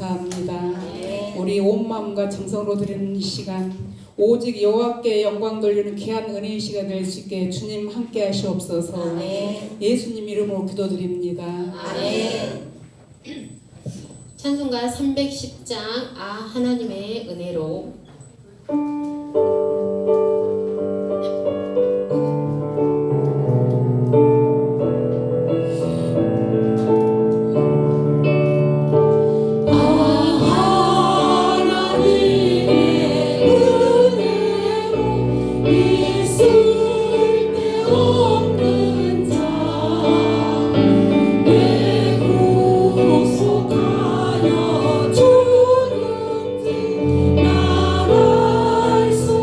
감사합니다. 우리 온 마음과 정성으로 드리는 이 시간 오직 여호와께 영광 돌리는 귀한 은혜의 시간 될 수 있게 주님 함께 하시옵소서. 예수님 이름으로 기도드립니다. 찬송가 310장 하나님의 은혜로. 주는지 나를 수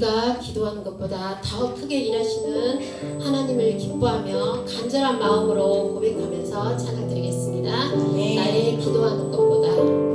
우리가 기도하는 것보다 더 크게 일하시는 하나님을 기뻐하며 간절한 마음으로 고백하면서 찬양드리겠습니다. 나의 기도하는 것보다.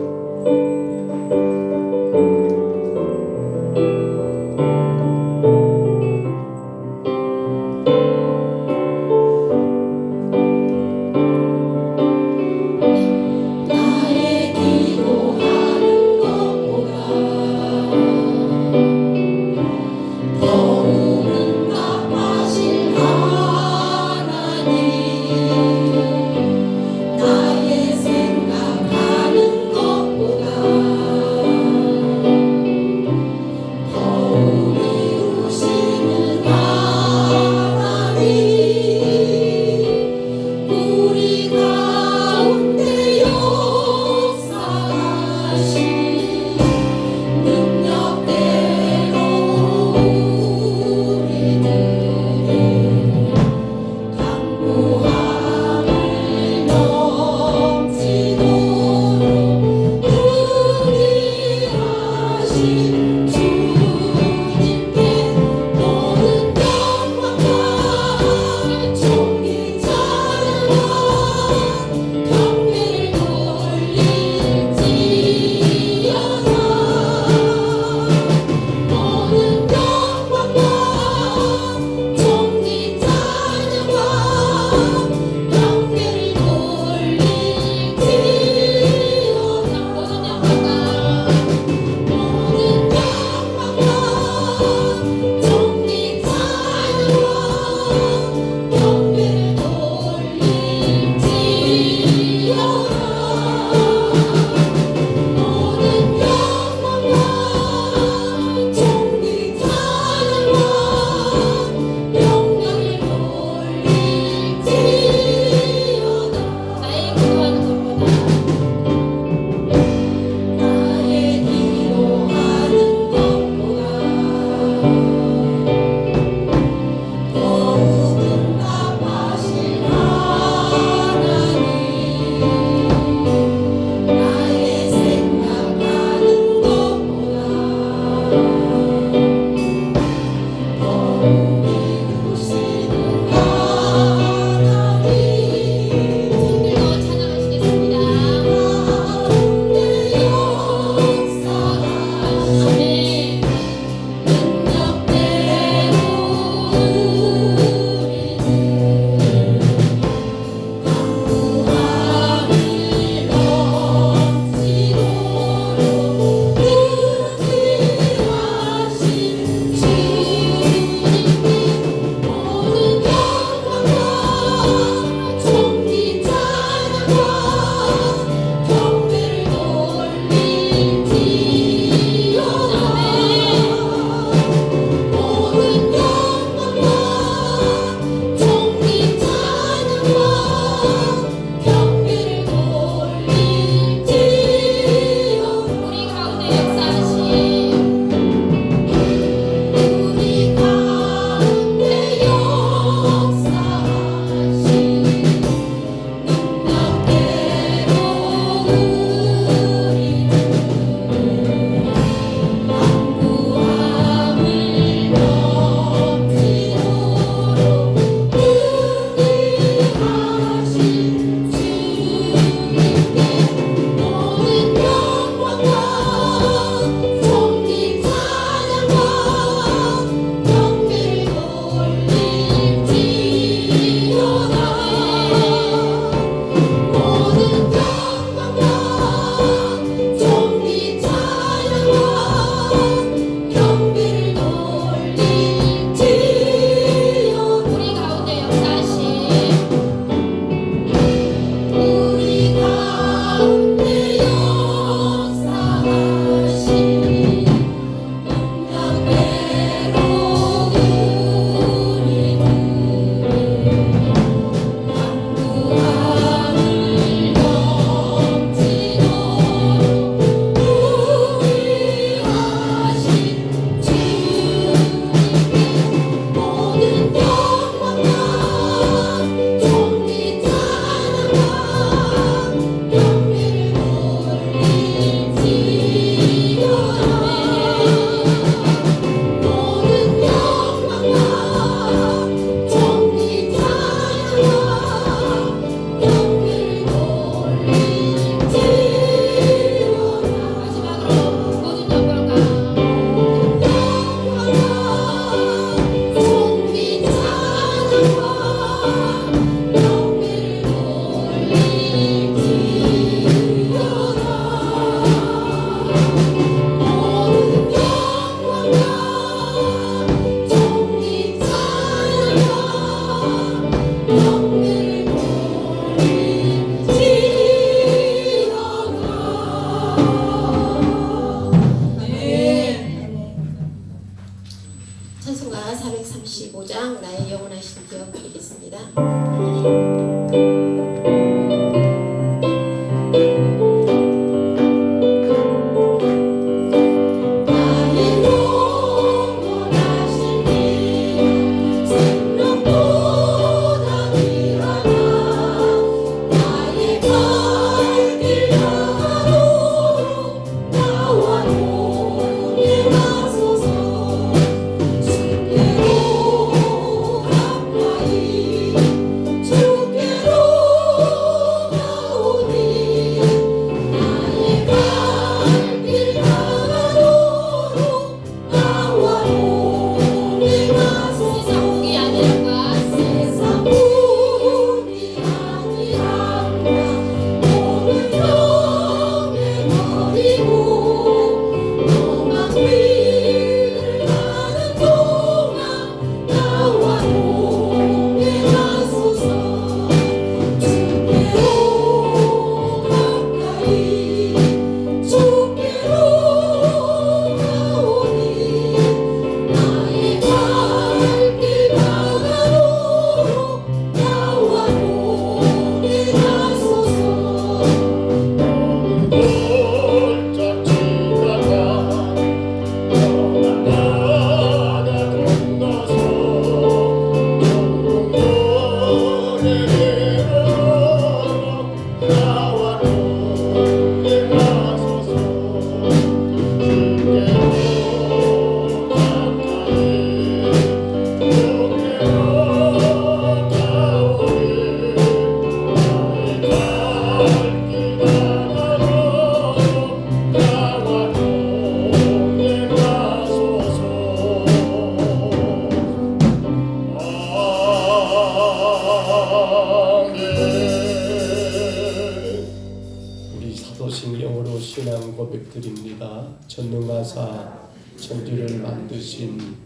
우리 사도신경으로 신앙 고백드립니다. 전능하사 천지를 만드신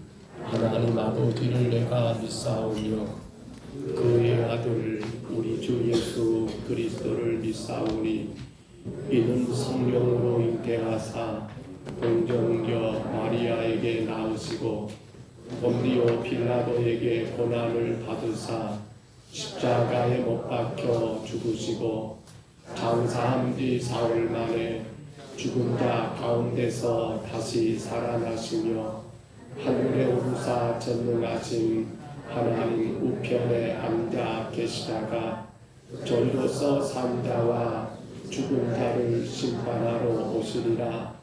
하나님 아버지를 내가 믿사오며 그의 아들 우리 주 예수 그리스도를 믿사오니 이는 성령으로 잉태하사 동정녀 마리아에게 낳으시고 본디오 빌라도에게 고난을 받으사 십자가에 못 박혀 죽으시고 장사한 뒤 사흘 만에 죽은 자 가운데서 다시 살아나시며 하늘에 오르사 전능하신 하나님 우편에 앉아 계시다가 저희로서 산 자와 죽은 자를 심판하러 오시리라.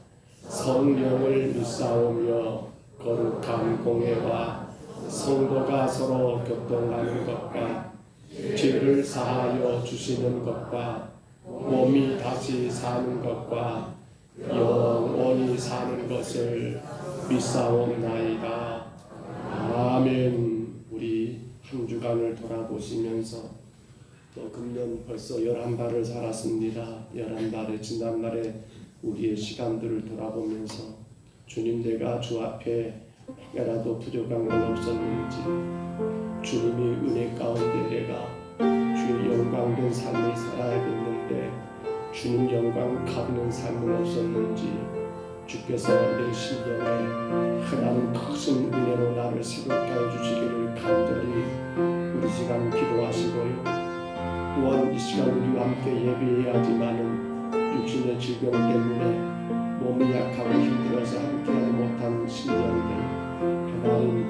성령을 믿사오며 거룩한 공회와 성도가 서로 교통하는 것과 죄를 사하여 주시는 것과 몸이 다시 사는 것과 영원히 사는 것을 믿사옵나이다. 아멘. 우리 한 주간을 돌아보시면서 또 금년 벌써 11달을 살았습니다. 11달의 지난날에 우리의 시간들을 돌아보면서 주님, 내가 주 앞에 약간이라도 부족한 건 없었는지, 주님이 은혜 가운데 내가 주의 영광된 삶을 살아야겠는데 주님 영광 갚는 삶은 없었는지, 주께서 내 심령에 하나님 크신 은혜로 나를 새롭게 해주시기를 간절히 우리 시간 기도하시고요. 또한 이 시간 우리와 함께 예배해야지만은 육신의 질병 때문에 몸이 약하고 힘들어서 함께하지 못한 신령들, 하나님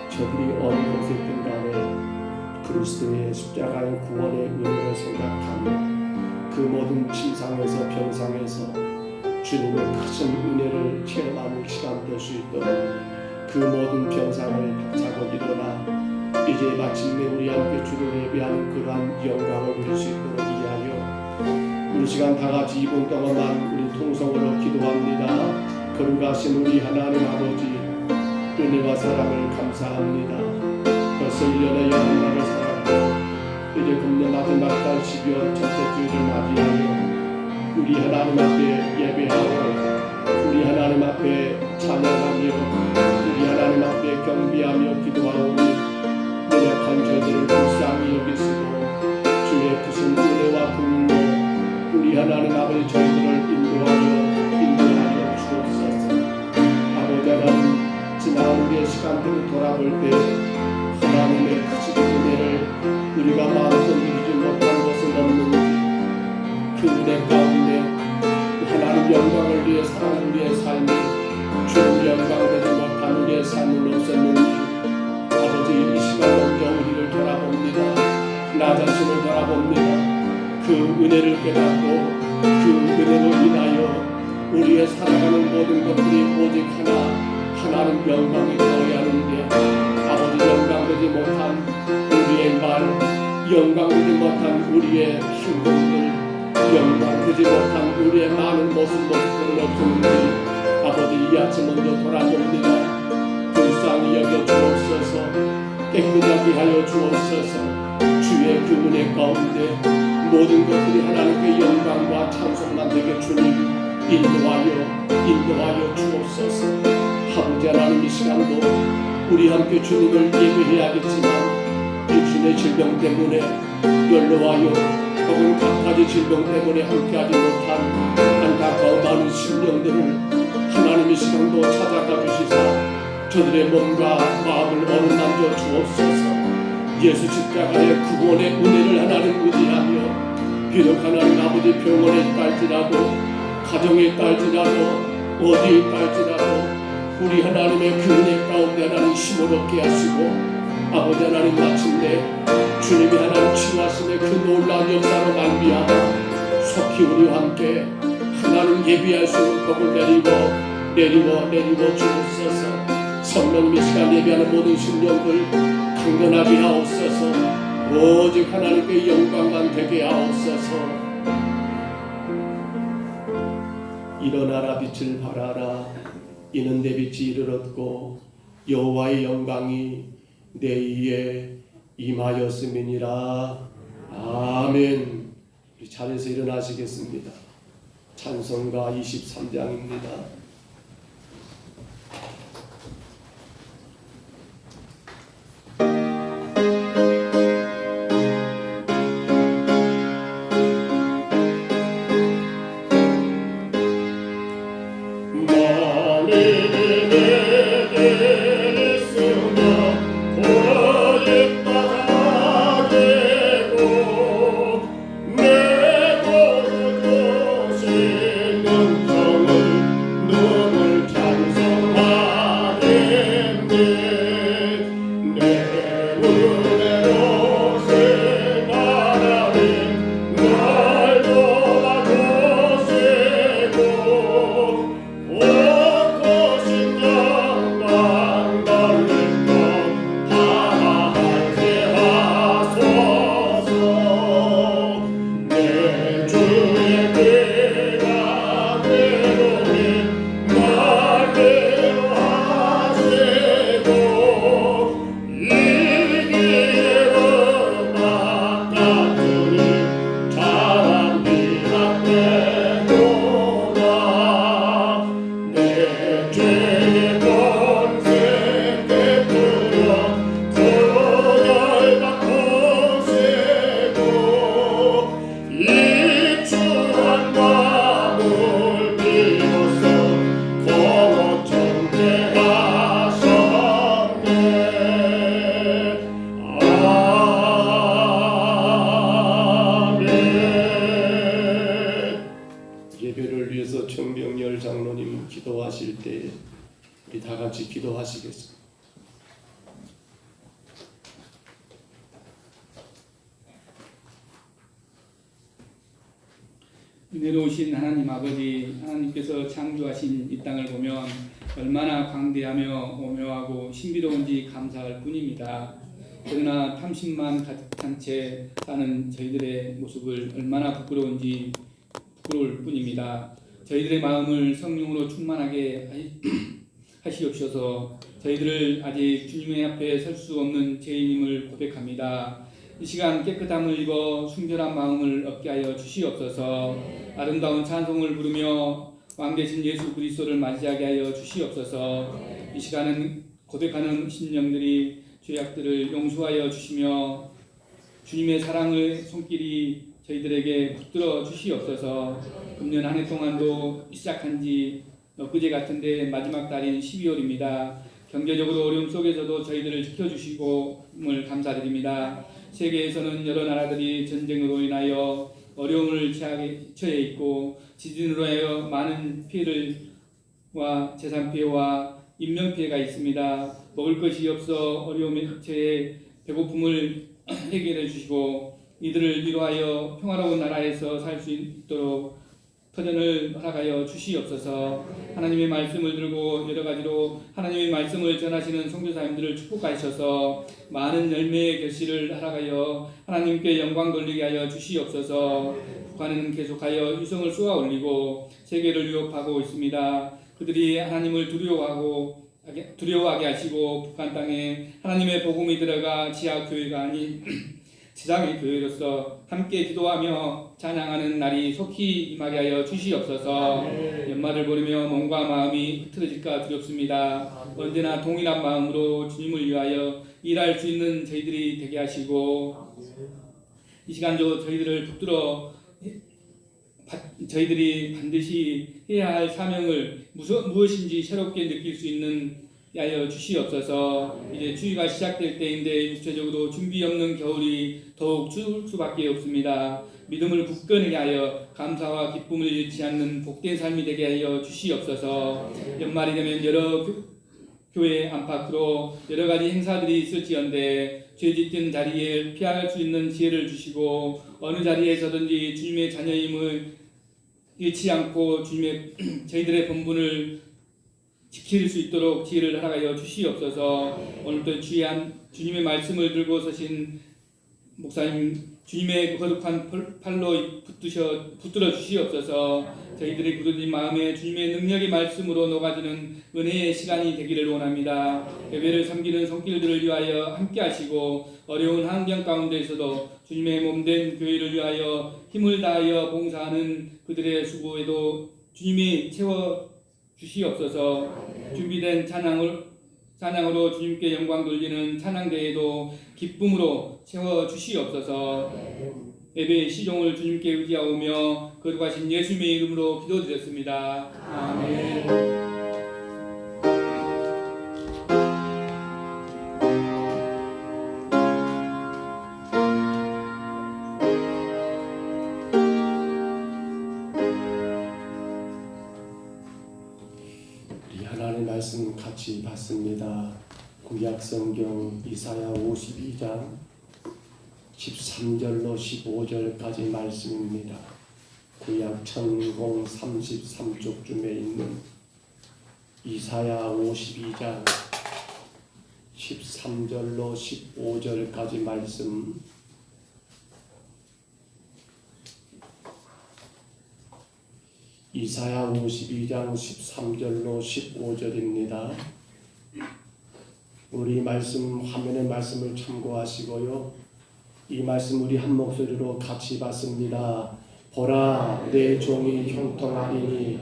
저들이 어느 곳에 있든 간에 그리스도의 십자가의 구원의 은혜를 생각하며 그 모든 침상에서 병상에서 주님의 크신 은혜를 체험하는 시간 될 수 있도록 그 모든 병상을 박차고 일어나 이제 마침내 우리 함께 주를 예배하는 그러한 영광을 누릴 수 있도록 이하여 우리 시간 다 같이 2분 동안만 우리 통성으로 기도합니다. 거룩하신 우리 하나님 아버지, 은혜와 사랑을 감사합니다. 벌써 1년의 11날을 살았고 이제 금년 마지막 달 12월 첫째 주일을 맞이하여 우리 하나님 앞에 예배하고 우리 하나님 앞에 찬양하며 우리 하나님 앞에 경비하며 기도하오니 노력한 저희들을 불쌍히 여기시고 주의 크신 은혜와 긍휼로 우리 하나님 아버지 저희들을 인도하여 주옵소서. 아버지 하나님, 지난 우리의 시간들을 돌아볼 때 하나님의 크신 은혜를 우리가 마음껏 누리지 못한 것은 없는지, 그 은혜 가운데 하나님 영광을 위해 사는 우리의 삶이 주님 영광되지 못한 우리의 삶은 없었는지, 아버지 이 시간 먼저 우리를 돌아봅니다. 나 자신을 돌아봅니다. 그 은혜를 깨닫고 그 은혜로 인하여 우리의 살아가는 모든 것들이 오직 하나님 영광이 되어야 하는데, 아버지 영광되지 못한 우리의 말, 영광되지 못한 우리의 행동들, 영광되지 못한 우리의 많은 모습들은 없었는지 아버지 이 아침 먼저 돌아봅니다. 불쌍히 여겨 주옵소서. 깨끗하게 하여 주옵소서. 주의 그 은혜 가운데 모든 것들이 하나님께 영광과 찬송만 되게 주님 인도하여 주옵소서. 아버지 하나님, 이 시간도 우리 함께 주님을 예배해야겠지만 육신의 질병 때문에 연로하여 혹은 각가지 질병 때문에 함께하지 못한 안타까운 많은 심령들을 하나님의 시간도 찾아가 주시사 저들의 몸과 마음을 어루만져 주옵소서. 예수 십자가의 구원의 은혜를 하나님 의지하며 비록 하나님 아버지 병원에 있달지라도 가정에 있달지라도 어디에 있달지라도 우리 하나님의 그 은혜 가운데 하나님 힘을 얻게 하시고 아버지 하나님 마침내 주님이 하나님 치유하심의 그 놀라운 역사로 말미암아 속히 우리와 함께 하나님 예비할 수 있는 복을 내리고 주옵소서. 성령 이 시간 예비하는 모든 심령들 강건하게 하옵소서. 오직 하나님께 영광만 되게 하옵소서. 일어나라 빛을 발하라. 이는 내 빛이 이르렀고 여호와의 영광이 내 위에 임하였음이니라. 아멘. 우리 자리에서 일어나시겠습니다. 찬송가 23장입니다. 예배를 위해서 정병열 장로님 기도하실 때 우리 다 같이 기도하시겠습니다. 은혜로우신 하나님 아버지, 하나님께서 창조하신 이 땅을 보면 얼마나 광대하며 오묘하고 신비로운지 감사할 뿐입니다. 그러나 탐심만 가득한 채 사는 저희들의 모습을 얼마나 부끄러울 뿐입니다. 저희들의 마음을 성령으로 충만하게 하시옵소서. 저희들을 아직 주님의 앞에 설 수 없는 죄인임을 고백합니다. 이 시간 깨끗함을 입어 순결한 마음을 얻게 하여 주시옵소서. 아름다운 찬송을 부르며 왕 되신 예수 그리스도를 맞이하게 하여 주시옵소서. 이 시간은 고백하는 심령들이 죄악들을 용서하여 주시며 주님의 사랑의 손길이 저희들에게 붙들어 주시옵소서. 금년 한 해 동안도 시작한 지 엊그제 같은데 마지막 달인 12월입니다. 경제적으로 어려움 속에서도 저희들을 지켜주시고을 감사드립니다. 세계에서는 여러 나라들이 전쟁으로 인하여 어려움을 처해 있고 지진으로 하여 많은 피해와 재산 피해와 인명 피해가 있습니다. 먹을 것이 없어 어려움에 처해 배고픔을 해결해 주시고 이들을 위로하여 평화로운 나라에서 살 수 있도록 터전을 허락하여 주시옵소서. 하나님의 말씀을 들고 여러 가지로 하나님의 말씀을 전하시는 선교사님들을 축복하셔서 많은 열매의 결실을 허락하여 하나님께 영광 돌리게 하여 주시옵소서. 북한은 계속하여 유성을 쏘아 올리고 세계를 위협하고 있습니다. 그들이 하나님을 두려워하게 하시고 북한 땅에 하나님의 복음이 들어가 지하 교회가 아닌 지상의 교회로서 함께 기도하며 찬양하는 날이 속히 임하게 하여 주시옵소서. 연말을 보내며 몸과 마음이 흐트러질까 두렵습니다. 언제나 동일한 마음으로 주님을 위하여 일할 수 있는 저희들이 되게 하시고 이 시간도 저희들을 붙들어 저희들이 반드시 해야 할 사명을 무엇인지 새롭게 느낄 수 있는 하여 주시옵소서. 이제 추위가 시작될 때인데 육체적으로 준비 없는 겨울이 더욱 추울 수밖에 없습니다. 믿음을 굳건하게 하여 감사와 기쁨을 잃지 않는 복된 삶이 되게 하여 주시옵소서. 연말이 되면 여러 교회 안팎으로 여러 가지 행사들이 있을지언데 죄짓던 자리에 피할 수 있는 지혜를 주시고 어느 자리에서든지 주님의 자녀임을 잃지 않고 저희들의 본분을 지킬 수 있도록 지혜를 허락하여 주시옵소서. 오늘도 주님의 말씀을 들고 서신 목사님 주님의 거룩한 팔로 붙들어 주시옵소서. 저희들의 굳어진 마음에 주님의 능력의 말씀으로 녹아지는 은혜의 시간이 되기를 원합니다. 예배를 섬기는 손길들을 위하여 함께 하시고 어려운 환경 가운데에서도 주님의 몸된 교회를 위하여 힘을 다하여 봉사하는 그들의 수고에도 주님이 채워 주시옵소서. 준비된 찬양으로 주님께 영광 돌리는 찬양대회도 기쁨으로 채워 주시옵소서. 예배의 시종을 주님께 의지하오며 거룩하신 예수님의 이름으로 기도드렸습니다. 아멘. 우리 하나님의 말씀 같이 봤습니다. 구약성경 이사야 52장 13절로 15절까지 말씀입니다. 구약 천공 33쪽쯤에 있는 이사야 52장 13절로 15절까지 말씀. 이사야 52장 13절로 15절입니다. 우리 말씀 화면의 말씀을 참고하시고요. 이 말씀 우리 한 목소리로 같이 받습니다. 보라, 내 종이 형통하리니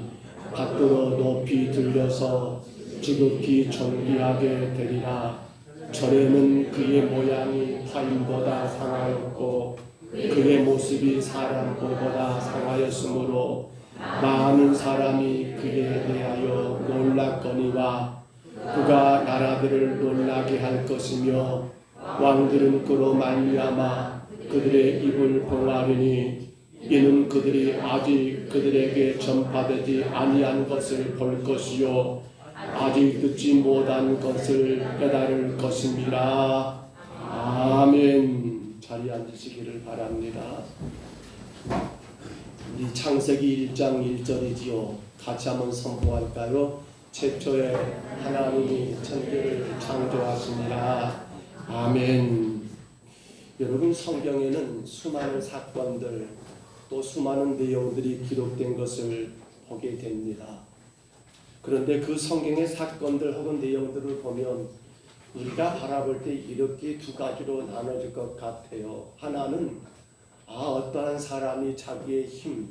받들어 높이 들려서 지극히 존귀하게 되리라. 전에는 그의 모양이 타인보다 상하였고 그의 모습이 사람 볼보다 상하였으므로 많은 사람이 그에 대하여 놀랐거니와 그가 나라들을 놀라게 할 것이며 왕들은 그로 말미암아 그들의 입을 봉하리니 이는 그들이 아직 그들에게 전파되지 아니한 것을 볼 것이요 아직 듣지 못한 것을 깨달을 것입니다. 아멘. 자리에 앉으시기를 바랍니다. 이 창세기 1장 1절이지요. 같이 한번 선포할까요? 최초에 하나님이 천지를 창조하시니라. 아멘. 여러분, 성경에는 수많은 사건들 또 수많은 내용들이 기록된 것을 보게 됩니다. 그런데 그 성경의 사건들 혹은 내용들을 보면 우리가 바라볼 때 이렇게 두 가지로 나눠질 것 같아요. 하나는 어떠한 사람이 자기의 힘,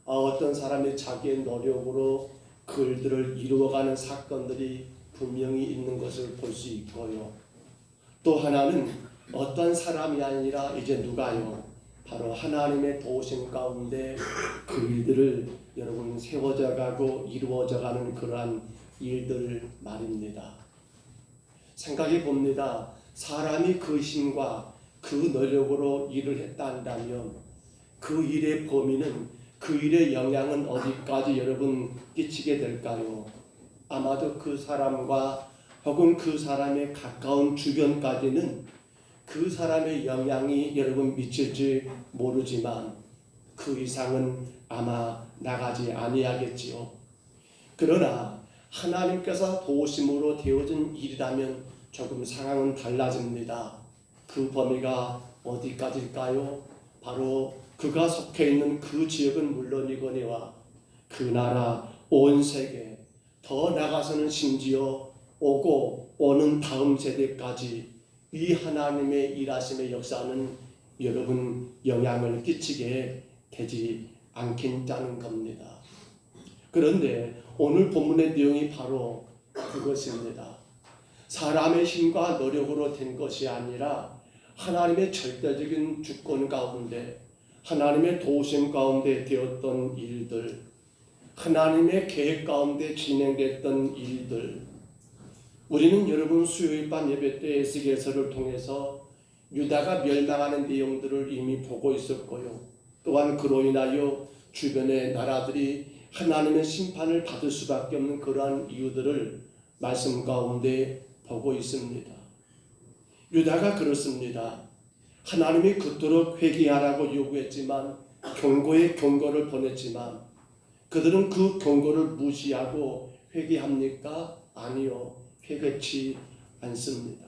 어떤 사람이 자기의 노력으로 그 일들을 이루어가는 사건들이 분명히 있는 것을 볼 수 있고요. 또 하나는 어떤 사람이 아니라 이제 누가요? 바로 하나님의 도우심 가운데 그 일들을 여러분 세워져 가고 이루어져 가는 그러한 일들 말입니다. 생각해 봅니다. 사람이 그 힘과 그 노력으로 일을 했다 한다면 그 일의 범위는 그 일의 영향은 어디까지 여러분 끼치게 될까요? 아마도 그 사람과 혹은 그 사람의 가까운 주변까지는 그 사람의 영향이 여러분 미칠지 모르지만 그 이상은 아마 나가지 아니하겠지요. 그러나 하나님께서 도우심으로 되어진 일이라면 조금 상황은 달라집니다. 그 범위가 어디까지일까요? 바로 그가 속해 있는 그 지역은 물론이거니와 그 나라 온 세계 더 나아가서는 심지어 오고 오는 다음 세대까지 이 하나님의 일하심의 역사는 여러분 영향을 끼치게 되지 않겠다는 겁니다. 그런데 오늘 본문의 내용이 바로 그것입니다. 사람의 힘과 노력으로 된 것이 아니라 하나님의 절대적인 주권 가운데 하나님의 도우심 가운데 되었던 일들, 하나님의 계획 가운데 진행됐던 일들. 우리는 여러분 수요일 밤 예배 때 에스겔서를 통해서 유다가 멸망하는 내용들을 이미 보고 있었고요. 또한 그로 인하여 주변의 나라들이 하나님의 심판을 받을 수밖에 없는 그러한 이유들을 말씀 가운데 보고 있습니다. 유다가 그렇습니다. 하나님이 그토록 회개하라고 요구했지만 경고의 경고를 보냈지만 그들은 그 경고를 무시하고 회개합니까? 아니요. 회개치 않습니다.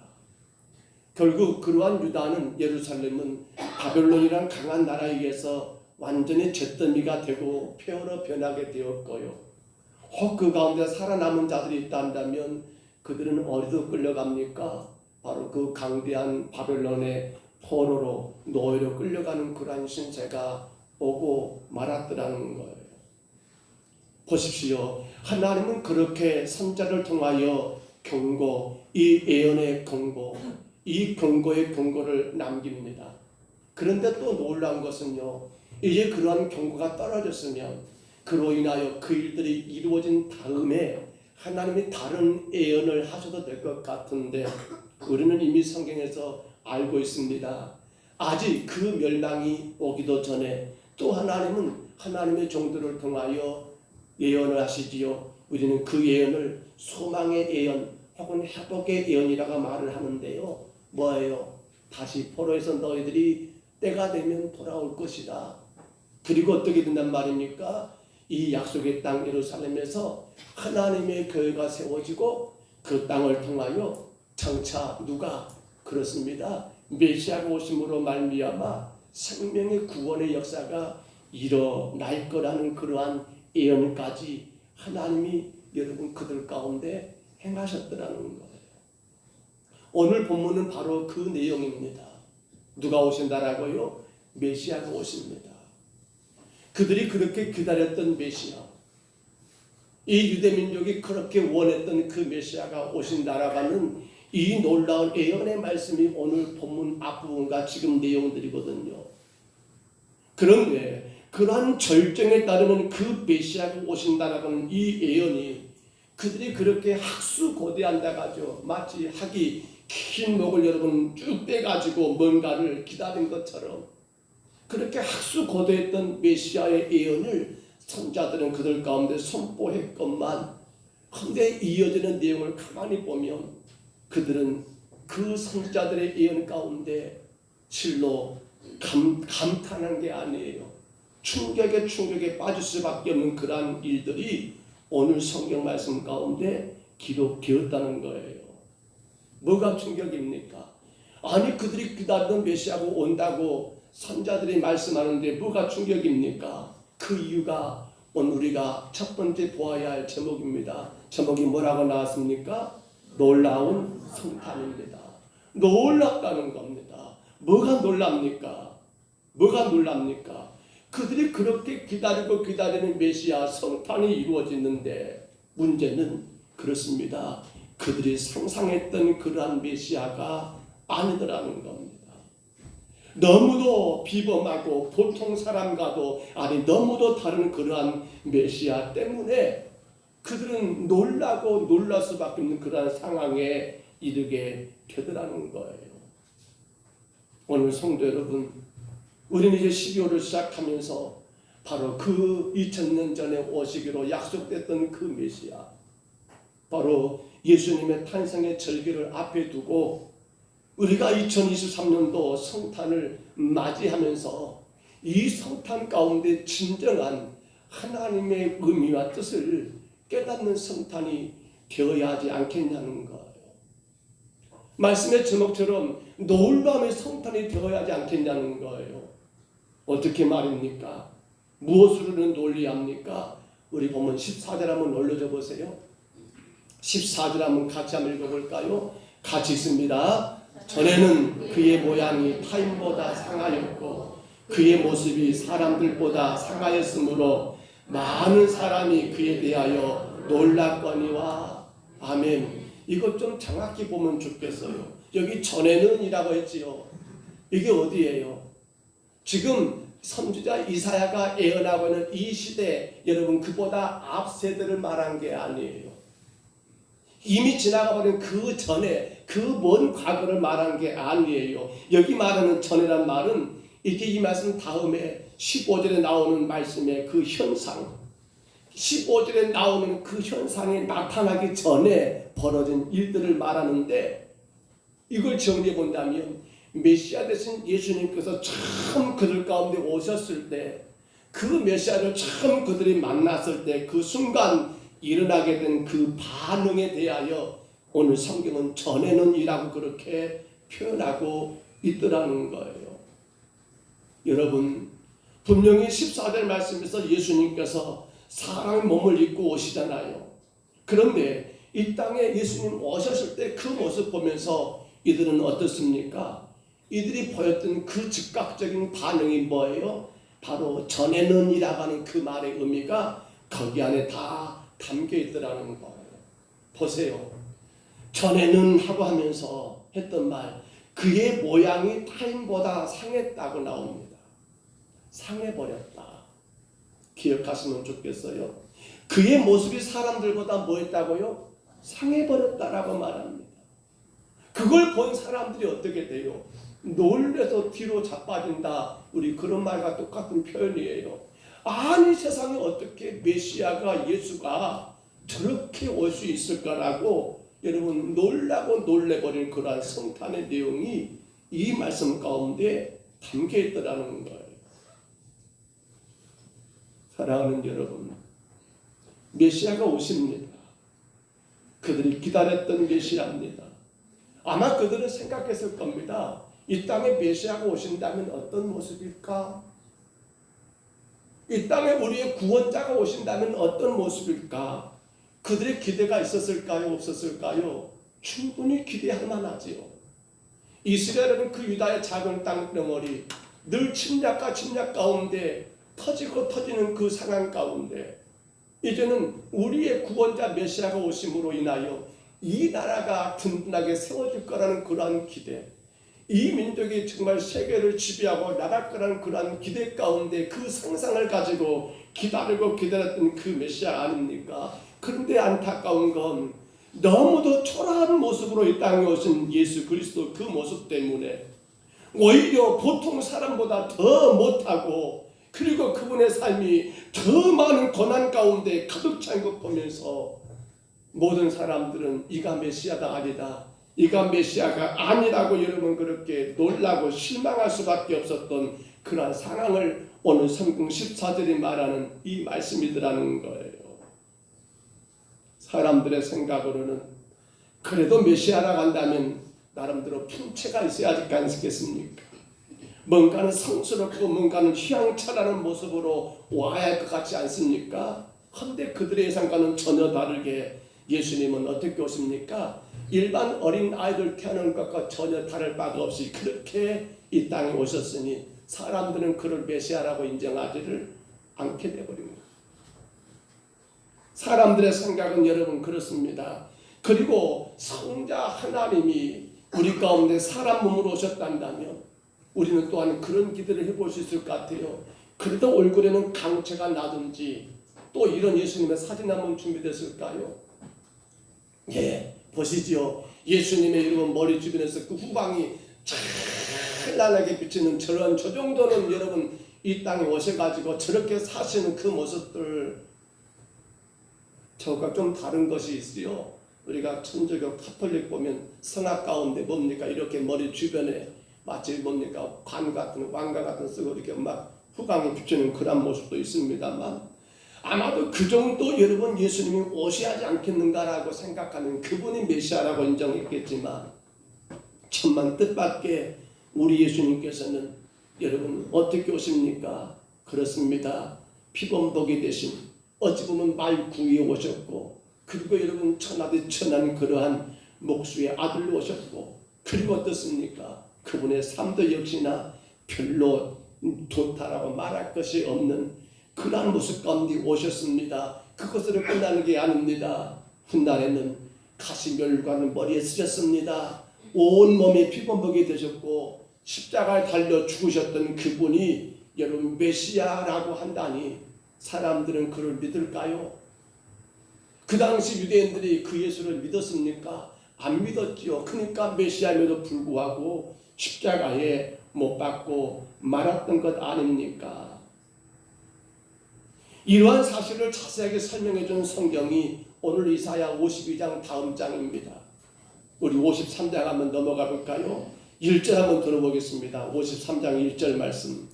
결국 그러한 유다는 예루살렘은 바벨론이란 강한 나라에 의해서 완전히 잿더미가 되고 폐허로 변하게 되었고요. 혹 그 가운데 살아남은 자들이 있다 한다면 그들은 어디로 끌려갑니까? 바로 그 강대한 바벨론의 포로로 노예로 끌려가는 그러한 신세가 오고 말았더라는 거예요. 보십시오. 하나님은 그렇게 선자를 통하여 경고, 이 예언의 경고, 이 경고의 경고를 남깁니다. 그런데 또 놀라운 것은요, 이제 그러한 경고가 떨어졌으면 그로 인하여 그 일들이 이루어진 다음에 하나님이 다른 예언을 하셔도 될 것 같은데 우리는 이미 성경에서 알고 있습니다. 아직 그 멸망이 오기도 전에 또 하나님은 하나님의 종들을 통하여 예언을 하시지요. 우리는 그 예언을 소망의 예언 혹은 회복의 예언이라고 말을 하는데요. 뭐예요? 다시 포로에서 너희들이 때가 되면 돌아올 것이다. 그리고 어떻게 된단 말입니까? 이 약속의 땅 예루살렘에서 하나님의 교회가 세워지고 그 땅을 통하여 장차 누가 그렇습니다. 메시아가 오심으로 말미암아 생명의 구원의 역사가 일어날 거라는 그러한 예언까지 하나님이 여러분 그들 가운데 행하셨더라는 거예요. 오늘 본문은 바로 그 내용입니다. 누가 오신다라고요? 메시아가 오십니다. 그들이 그렇게 기다렸던 메시아, 이 유대민족이 그렇게 원했던 그 메시아가 오신다라고 하는 이 놀라운 예언의 말씀이 오늘 본문 앞부분과 지금 내용들이거든요. 그런데 그러한 절정에 따르는 그 메시아가 오신다라고 하는 이 예언이 그들이 그렇게 학수고대한다고 하죠. 마치 학이 긴 목을 여러분 쭉 빼가지고 뭔가를 기다린 것처럼 그렇게 학수고대했던 메시아의 예언을 선자들은 그들 가운데 선포했건만 근데 이어지는 내용을 가만히 보면 그들은 그 선자들의 예언 가운데 실로 감탄한 게 아니에요. 충격에 빠질 수밖에 없는 그러한 일들이 오늘 성경 말씀 가운데 기록되었다는 거예요. 뭐가 충격입니까? 아니 그들이 기다리던 메시아가 온다고 선자들이 말씀하는데 뭐가 충격입니까? 그 이유가 오늘 우리가 첫 번째 보아야 할 제목입니다. 제목이 뭐라고 나왔습니까? 놀라운 성탄입니다. 놀랍다는 겁니다. 뭐가 놀랍니까? 뭐가 놀랍니까? 그들이 그렇게 기다리는 메시아 성탄이 이루어지는데 문제는 그렇습니다. 그들이 상상했던 그러한 메시아가 아니더라는 겁니다. 너무도 비범하고 보통 사람과도 아니 너무도 다른 그러한 메시아 때문에 그들은 놀라고 놀랄 수밖에 없는 그러한 상황에 이르게 되더라는 거예요. 오늘 성도 여러분, 우리는 이제 12월을 시작하면서 바로 그 2000년 전에 오시기로 약속됐던 그 메시아, 바로 예수님의 탄생의 절기를 앞에 두고 우리가 2023년도 성탄을 맞이하면서 이 성탄 가운데 진정한 하나님의 의미와 뜻을 깨닫는 성탄이 되어야 하지 않겠냐는 거예요. 말씀의 제목처럼 놀라움의 성탄이 되어야 하지 않겠냐는 거예요. 어떻게 말입니까? 무엇으로는 놀리합니까? 우리 보면 14절 한번 올려줘 보세요. 14절 한번 같이 한번 읽어볼까요? 같이 있습니다. 전에는 그의 모양이 타인보다 상하였고 그의 모습이 사람들보다 상하였으므로 많은 사람이 그에 대하여 놀랐거니와. 아멘. 이것 좀 정확히 보면 좋겠어요. 여기 전에는 이라고 했지요. 이게 어디예요? 지금 선지자 이사야가 예언하고 있는 이 시대, 여러분 그보다 앞 세대를 말한 게 아니에요. 이미 지나가버린 그 전에 그 먼 과거를 말한 게 아니에요. 여기 말하는 전이란 말은 이게 이 말씀 다음에 15절에 나오는 말씀의 그 현상, 15절에 나오는 그 현상이 나타나기 전에 벌어진 일들을 말하는데, 이걸 정리해 본다면 메시아 되신 예수님께서 처음 그들 가운데 오셨을 때, 그 메시아를 처음 그들이 만났을 때 그 순간 일어나게 된 그 반응에 대하여 오늘 성경은 전에는 이라고 그렇게 표현하고 있더라는 거예요. 여러분, 분명히 14절 말씀에서 예수님께서 사람의 몸을 입고 오시잖아요. 그런데 이 땅에 예수님 오셨을 때 그 모습 보면서 이들은 어떻습니까? 이들이 보였던 그 즉각적인 반응이 뭐예요? 바로 전에는 이라고 하는 그 말의 의미가 거기 안에 다 담겨 있더라는 거예요. 보세요. 전에는 하고 하면서 했던 말, 그의 모양이 타인보다 상했다고 나옵니다. 상해버렸다. 기억하시면 좋겠어요. 그의 모습이 사람들보다 뭐 했다고요? 상해버렸다라고 말합니다. 그걸 본 사람들이 어떻게 돼요? 놀래서 뒤로 자빠진다. 우리 그런 말과 똑같은 표현이에요. 아니, 세상에 어떻게 메시아가, 예수가 저렇게 올 수 있을까라고 여러분 놀라고 놀래버린 그러한 성탄의 내용이 이 말씀 가운데 담겨 있더라는 거예요. 사랑하는 여러분, 메시아가 오십니다. 그들이 기다렸던 메시아입니다. 아마 그들은 생각했을 겁니다. 이 땅에 메시아가 오신다면 어떤 모습일까? 이 땅에 우리의 구원자가 오신다면 어떤 모습일까? 그들의 기대가 있었을까요? 없었을까요? 충분히 기대할 만하지요. 이스라엘은 그 유다의 작은 땅덩어리, 늘 침략과 침략 가운데 터지고 터지는 그 상황 가운데 이제는 우리의 구원자 메시아가 오심으로 인하여 이 나라가 든든하게 세워질 거라는 그러한 기대, 이 민족이 정말 세계를 지배하고 나갈 거라는 그러한 기대 가운데 그 상상을 가지고 기다리고 기다렸던 그 메시아 아닙니까? 그런데 안타까운 건 너무도 초라한 모습으로 이 땅에 오신 예수 그리스도 그 모습 때문에 오히려 보통 사람보다 더 못하고, 그리고 그분의 삶이 더 많은 고난 가운데 가득 찬 것 보면서 모든 사람들은 이가 메시아가 아니다, 이가 메시아가 아니라고 여러분 그렇게 놀라고 실망할 수밖에 없었던 그러한 상황을 오늘 성경 14절이 말하는 이 말씀이더라는 거예요. 사람들의 생각으로는 그래도 메시아라고 한다면 나름대로 품체가 있어야 하지 않겠습니까? 뭔가는 성스럽고 뭔가는 휘황찬란한 모습으로 와야 할 것 같지 않습니까? 그런데 그들의 예상과는 전혀 다르게 예수님은 어떻게 오십니까? 일반 어린 아이들 태어나는 것과 전혀 다를 바가 없이 그렇게 이 땅에 오셨으니 사람들은 그를 메시아라고 인정하지를 않게 되어버립니다. 사람들의 생각은 여러분 그렇습니다. 그리고 성자 하나님이 우리 가운데 사람 몸으로 오셨단다면 우리는 또한 그런 기대를 해볼 수 있을 것 같아요. 그래도 얼굴에는 강체가 나든지 또 이런 예수님의 사진 한번 준비됐을까요? 예, 보시죠. 예수님의 이런 머리 주변에서 그 후광이 찬란하게 비치는 저 정도는 여러분 이 땅에 오셔가지고 저렇게 사시는 그 모습들, 저가 좀 다른 것이 있어요. 우리가 천주교 카톨릭 보면 성악 가운데 뭡니까? 이렇게 머리 주변에 마치 뭡니까? 관 같은 왕관 같은 쓰고 이렇게 막 후광이 비치는 그런 모습도 있습니다만 아마도 그 정도 여러분 예수님이 오셔야 하지 않겠는가라고 생각하는 그분이 메시아라고 인정했겠지만 천만 뜻밖의 우리 예수님께서는 여러분 어떻게 오십니까? 그렇습니다. 피범벅이 되신, 어찌 보면 말구이에 오셨고, 그리고 여러분 천하대 천한 그러한 목수의 아들로 오셨고, 그리고 어떻습니까? 그분의 삶도 역시나 별로 좋다라고 말할 것이 없는 그러한 모습 가운데 오셨습니다. 그것으로 끝나는 게 아닙니다. 훗날에는 가시멸관을 머리에 쓰셨습니다. 온 몸이 피범벅이 되셨고 십자가에 달려 죽으셨던 그분이 여러분 메시아라고 한다니 사람들은 그를 믿을까요? 그 당시 유대인들이 그 예수를 믿었습니까? 안 믿었지요. 그러니까 메시아임에도 불구하고 십자가에 못 박고 말았던 것 아닙니까? 이러한 사실을 자세하게 설명해 준 성경이 오늘 이사야 52장 다음 장입니다. 우리 53장 한번 넘어가 볼까요? 1절 한번 들어보겠습니다. 53장 1절 말씀.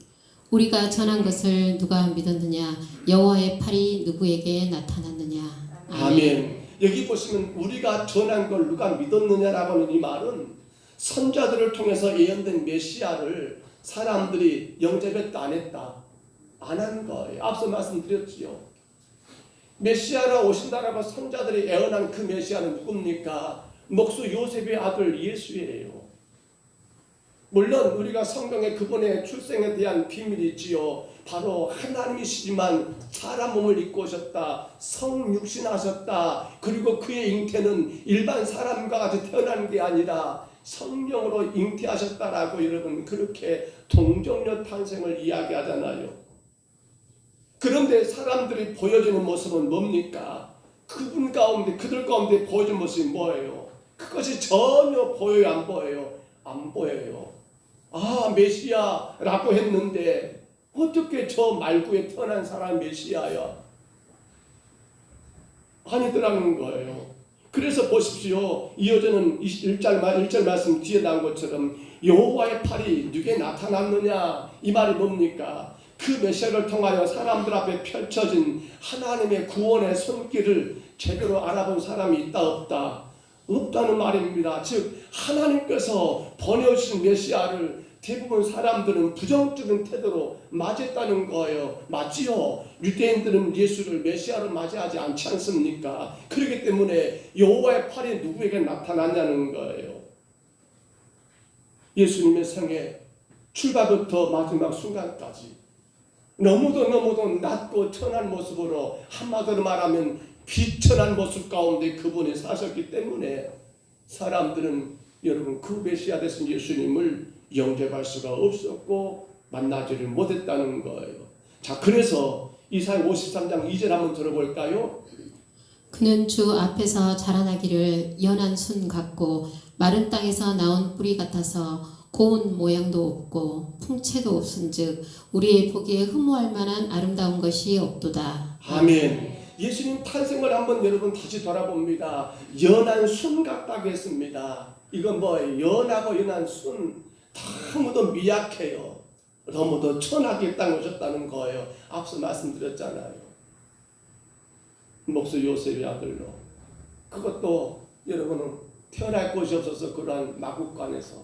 우리가 전한 것을 누가 믿었느냐? 여호와의 팔이 누구에게 나타났느냐? 아멘. 여기 보시면 우리가 전한 걸 누가 믿었느냐라고 하는 이 말은 선자들을 통해서 예언된 메시아를 사람들이 영접했다 안 했다? 안 한 거예요. 앞서 말씀드렸지요. 메시아가 오신다라고 선자들이 예언한 그 메시아는 누굽니까? 목수 요셉의 아들 예수예요. 물론 우리가 성경에 그분의 출생에 대한 비밀이 있지요. 바로 하나님이시지만 사람 몸을 입고 오셨다. 성육신하셨다. 그리고 그의 잉태는 일반 사람과 같이 태어난 게 아니라 성령으로 잉태하셨다라고 여러분 그렇게 동정녀 탄생을 이야기하잖아요. 그런데 사람들이 보여주는 모습은 뭡니까? 그들 가운데 보여준 모습이 뭐예요? 그것이 전혀 보여요, 안 보여요? 안 보여요. 아, 메시아라고 했는데 어떻게 저 말구에 태어난 사람 메시아야? 아니더라는 거예요. 그래서 보십시오. 이어지는 1절 말씀 뒤에 나온 것처럼 여호와의 팔이 누구에 나타났느냐? 이 말이 뭡니까? 그 메시아를 통하여 사람들 앞에 펼쳐진 하나님의 구원의 손길을 제대로 알아본 사람이 있다 없다? 없다는 말입니다. 즉 하나님께서 보내오신 메시아를 대부분 사람들은 부정적인 태도로 맞이했다는 거예요. 맞지요? 유대인들은 예수를 메시아로 맞이하지 않지 않습니까? 그렇기 때문에 여호와의 팔이 누구에게 나타났냐는 거예요. 예수님의 생애 출발부터 마지막 순간까지 너무도 낮고 천한 모습으로, 한마디로 말하면 비천한 모습 가운데 그분이 사셨기 때문에 사람들은 여러분 그 메시아 되신 예수님을 영접할 수가 없었고 만나지를 못했다는 거예요. 자, 그래서 이사야 53장 2절 한번 들어볼까요? 그는 주 앞에서 자라나기를 연한 순 같고 마른 땅에서 나온 뿌리 같아서 고운 모양도 없고 풍채도 없은즉 우리의 보기에 흠모할 만한 아름다운 것이 없도다. 아멘. 예수님 탄생을 한번 여러분 다시 돌아봅니다. 연한 순 같다고 했습니다. 이건 뭐예요? 연하고 연한 순, 너무도 미약해요. 너무도 천하게 땅에 오셨다는 거예요. 앞서 말씀드렸잖아요. 목수 요셉의 아들로. 그것도 여러분은 태어날 곳이 없어서 그러한 마국간에서,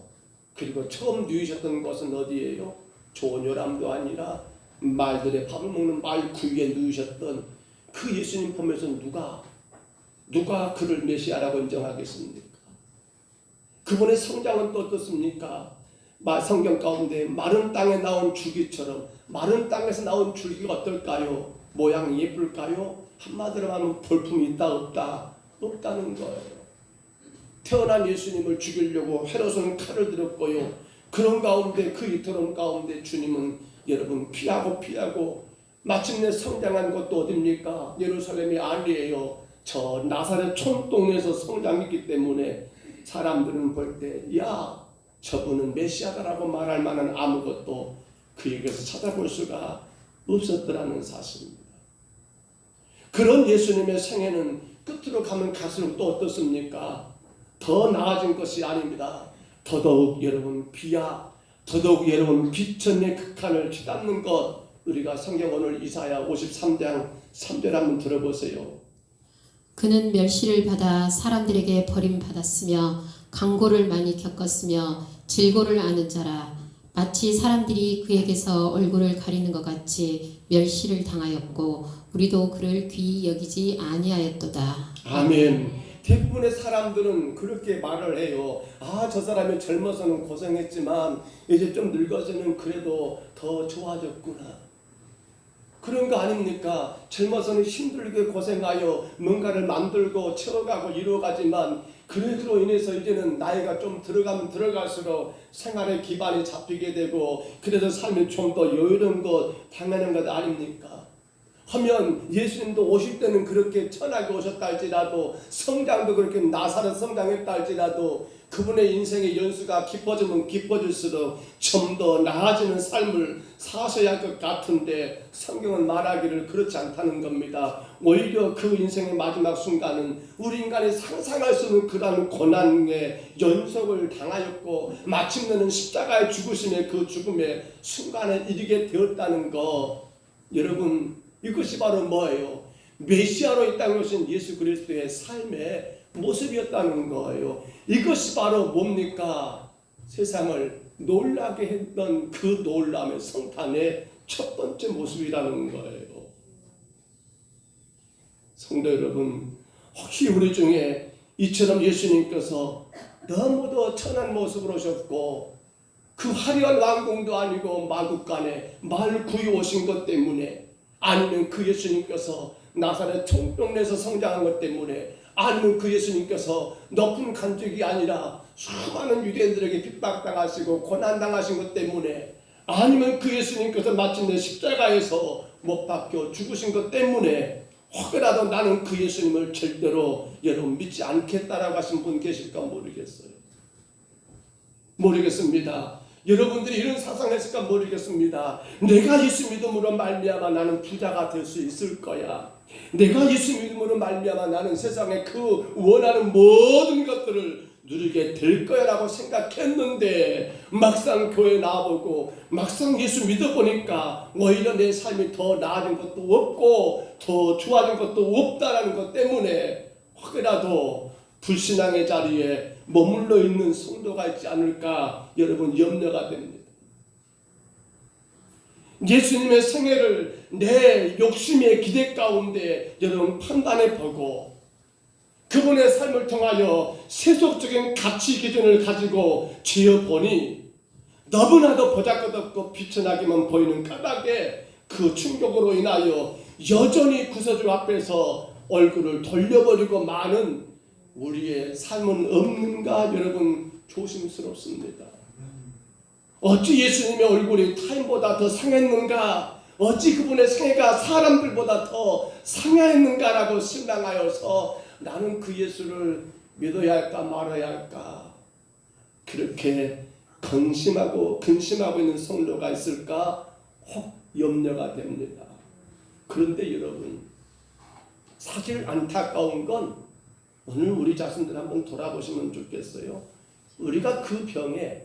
그리고 처음 누이셨던 곳은 어디예요? 조녀람도 아니라 말들의 밥을 먹는 말구유에 누이셨던 그 예수님 보면서 누가 그를 메시아라고 인정하겠습니까? 그분의 성장은 또 어떻습니까? 성경 가운데 마른 땅에 나온 줄기처럼, 마른 땅에서 나온 줄기가 어떨까요? 모양이 예쁠까요? 한마디로 하면 볼품이 있다 없다? 없다는 거예요. 태어난 예수님을 죽이려고 헤롯은 칼을 들었고요. 그런 가운데, 그 이토록 가운데 주님은 여러분 피하고 마침내 성장한 곳도 어딥니까? 예루살렘이 아니에요. 저 나사렛 촌동네에서 성장했기 때문에 사람들은 볼 때 야, 저분은 메시아다라고 말할 만한 아무것도 그에게서 찾아볼 수가 없었더라는 사실입니다. 그런 예수님의 생애는 끝으로 가면 갈수록 또 어떻습니까? 더 나아진 것이 아닙니다. 더더욱 여러분 더더욱 여러분 비천의 극한을 치닫는 것, 우리가 성경 오늘 이사야 53장 3절 한번 들어보세요. 그는 멸시를 받아 사람들에게 버림받았으며 강고를 많이 겪었으며 질고를 아는 자라. 마치 사람들이 그에게서 얼굴을 가리는 것 같이 멸시를 당하였고 우리도 그를 귀히 여기지 아니하였도다. 아멘. 대부분의 사람들은 그렇게 말을 해요. 아, 저 사람이 젊어서는 고생했지만 이제 좀 늙어서는 그래도 더 좋아졌구나. 그런 거 아닙니까? 젊어서는 힘들게 고생하여 뭔가를 만들고 채워가고 이루어가지만 그로 인해서 이제는 나이가 좀 들어가면 들어갈수록 생활의 기반이 잡히게 되고 그래서 삶이 좀 더 여유로운 것, 당연한 것 아닙니까? 하면 예수님도 오실 때는 그렇게 천하게 오셨다 할지라도, 성장도 그렇게 나사렛 성장했다 할지라도 그분의 인생의 연수가 깊어지면 깊어질수록 좀 더 나아지는 삶을 사셔야 할 것 같은데 성경은 말하기를 그렇지 않다는 겁니다. 오히려 그 인생의 마지막 순간은 우리 인간이 상상할 수 없는 그런 고난의 연속을 당하였고 마침내는 십자가의 죽으심의 그 죽음의 순간에 이르게 되었다는 거, 여러분 이것이 바로 뭐예요? 메시아로 이 땅에 오신 예수 그리스도의 삶의 모습이었다는 거예요. 이것이 바로 뭡니까? 세상을 놀라게 했던 그 놀람의 성탄의 첫 번째 모습이라는 거예요. 성도 여러분, 혹시 우리 중에 이처럼 예수님께서 너무도 천한 모습으로 오셨고 그 화려한 왕궁도 아니고 마국간에 말 구이 오신 것 때문에, 아니면 그 예수님께서 나사렛 총동네에서 성장한 것 때문에, 아니면 그 예수님께서 높은 간직이 아니라 수많은 유대인들에게 핍박당하시고 고난당하신 것 때문에, 아니면 그 예수님께서 마침내 십자가에서 못 박혀 죽으신 것 때문에 혹여라도 나는 그 예수님을 절대로 여러분 믿지 않겠다라고 하신 분 계실까 모르겠어요. 모르겠습니다. 여러분들이 이런 사상했을까 모르겠습니다. 내가 예수 믿음으로 말미암아 나는 부자가 될 수 있을 거야. 내가 예수 믿음으로 말미암아 나는 세상에 그 원하는 모든 것들을 누리게 될 거야 라고 생각했는데, 막상 교회 나와보고 막상 예수 믿어보니까 오히려 내 삶이 더 나아진 것도 없고 더 좋아진 것도 없다라는 것 때문에 혹여라도 불신앙의 자리에 머물러 있는 성도가 있지 않을까 여러분 염려가 됩니다. 예수님의 생애를 내 욕심의 기대 가운데 여러분 판단해 보고 그분의 삶을 통하여 세속적인 가치 기준을 가지고 지어보니 너무나도 보잘것없고 비천하게만 보이는 까닭에 그 충격으로 인하여 여전히 구세주 앞에서 얼굴을 돌려버리고 마는 우리의 삶은 없는가 여러분 조심스럽습니다. 어찌 예수님의 얼굴이 타인보다 더 상했는가, 어찌 그분의 생애가 사람들보다 더 상했는가라고 실망하여서 나는 그 예수를 믿어야 할까 말아야 할까 그렇게 근심하고 있는 성도가 있을까 혹 염려가 됩니다. 그런데 여러분, 사실 안타까운 건 오늘 우리 자신들 한번 돌아보시면 좋겠어요. 우리가 그 병에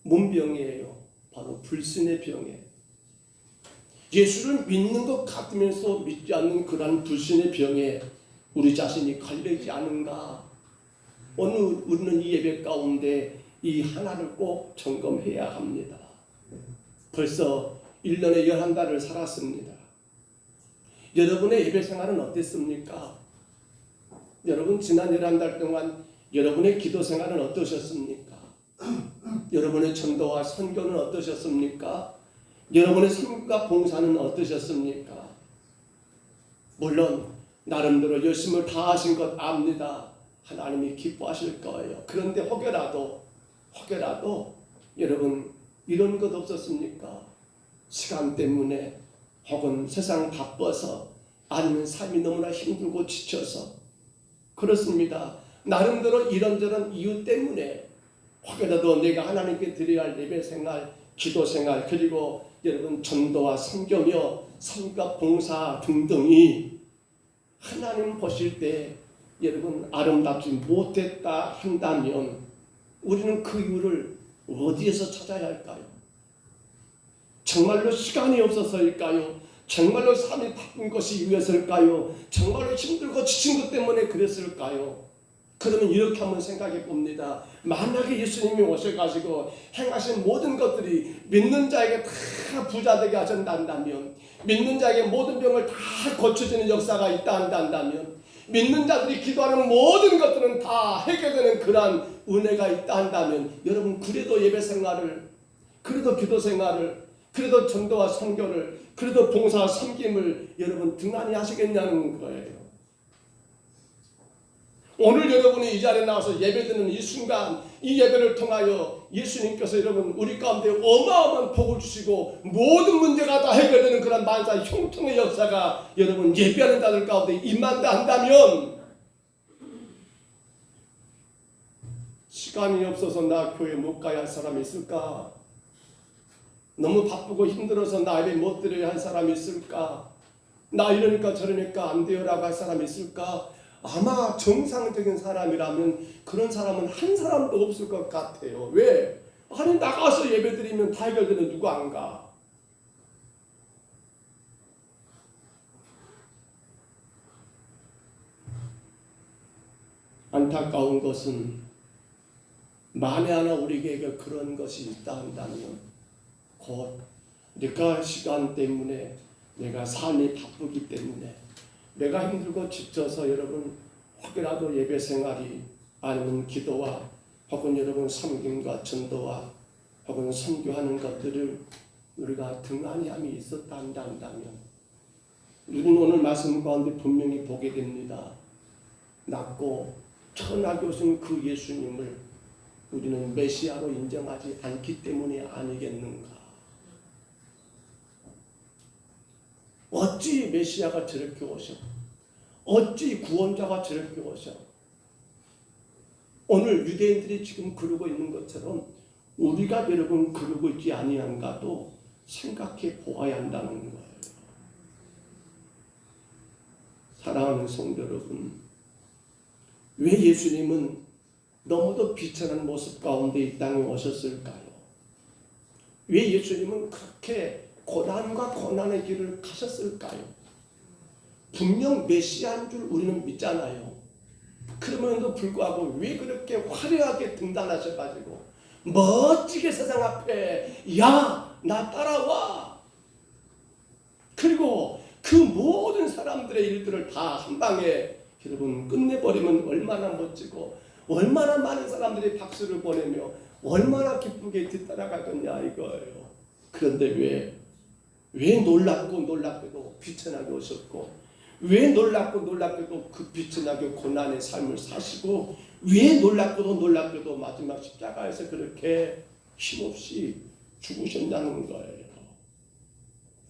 문병이에요. 바로 불신의 병에, 예수를 믿는 것 같으면서 믿지 않는 그런 불신의 병에 우리 자신이 걸리지 않은가. 오늘 우리는 이 예배 가운데 이 하나를 꼭 점검해야 합니다. 벌써 1년에 11달을 살았습니다. 여러분의 예배 생활은 어땠습니까? 여러분 지난 11달 동안 여러분의 기도 생활은 어떠셨습니까? 여러분의 전도와 선교는 어떠셨습니까? 여러분의 삶과 봉사는 어떠셨습니까? 물론 나름대로 열심을 다하신 것 압니다. 하나님이 기뻐하실 거예요. 그런데 혹여라도 여러분 이런 것 없었습니까? 시간 때문에 혹은 세상 바빠서 아니면 삶이 너무나 힘들고 지쳐서 그렇습니다. 나름대로 이런저런 이유 때문에 혹여라도 내가 하나님께 드려야 할 예배 생활, 기도 생활, 그리고 여러분 전도와 선교며 삶과 봉사 등등이 하나님 보실 때 여러분 아름답지 못했다 한다면 우리는 그 이유를 어디에서 찾아야 할까요? 정말로 시간이 없어서일까요? 정말로 삶이 바쁜 것이 이유였을까요? 정말로 힘들고 지친 것 때문에 그랬을까요? 그러면 이렇게 한번 생각해 봅니다. 만약에 예수님이 오셔가지고 행하신 모든 것들이 믿는 자에게 다 부자되게 하신다면, 믿는 자에게 모든 병을 다 고쳐주는 역사가 있다 한다면, 믿는 자들이 기도하는 모든 것들은 다 해결되는 그러한 은혜가 있다 한다면, 여러분 그래도 예배 생활을, 그래도 기도 생활을, 그래도 전도와 선교를, 그래도 봉사와 섬김을 여러분 등한히 하시겠냐는 거예요. 오늘 여러분이 이 자리에 나와서 예배드리는 이 순간, 이 예배를 통하여 예수님께서 여러분 우리 가운데 어마어마한 복을 주시고 모든 문제가 다 해결되는 그런 만사 형통의 역사가 여러분 예배하는 자들 가운데 임한다 한다면, 시간이 없어서 나 교회 못 가야 할 사람이 있을까? 너무 바쁘고 힘들어서 나 예배 못 드려야 할 사람이 있을까? 나 이러니까 저러니까 안 돼요라고 할 사람이 있을까? 아마 정상적인 사람이라면 그런 사람은 한 사람도 없을 것 같아요. 왜? 아니 나가서 예배드리면 다 해결되는 누구 안 가? 안타까운 것은 만에 하나 우리에게 그런 것이 있다 한다면 곧 내가 시간 때문에, 내가 삶이 바쁘기 때문에, 내가 힘들고 지쳐서 여러분 혹이라도 예배 생활이 아니면 기도와 혹은 여러분 섬김과 전도와 혹은 선교하는 것들을 우리가 등한히 함이 있었다 한다면 우리는 오늘 말씀 가운데 분명히 보게 됩니다. 낮고 천하게 오신 그 예수님을 우리는 메시아로 인정하지 않기 때문이 아니겠는가. 어찌 메시아가 저렇게 오셔? 어찌 구원자가 저렇게 오셔? 오늘 유대인들이 지금 그러고 있는 것처럼 우리가 여러분 그러고 있지 아니한가도 생각해 보아야 한다는 거예요. 사랑하는 성도 여러분, 왜 예수님은 너무도 비천한 모습 가운데 이 땅에 오셨을까요? 왜 예수님은 그렇게 고난과 고난의 길을 가셨을까요? 분명 메시아인 줄 우리는 믿잖아요. 그럼에도 불구하고 왜 그렇게 화려하게 등단하셔가지고 멋지게 세상 앞에 야, 나 따라와. 그리고 그 모든 사람들의 일들을 다 한 방에 여러분 끝내버리면 얼마나 멋지고 얼마나 많은 사람들이 박수를 보내며 얼마나 기쁘게 뒤따라가겠냐 이거예요. 그런데 왜 놀랍게도 비천하게 오셨고, 왜 놀랍게도 그 비천하게 고난의 삶을 사시고, 왜 놀랍게도 마지막 십자가에서 그렇게 힘없이 죽으셨다는 거예요.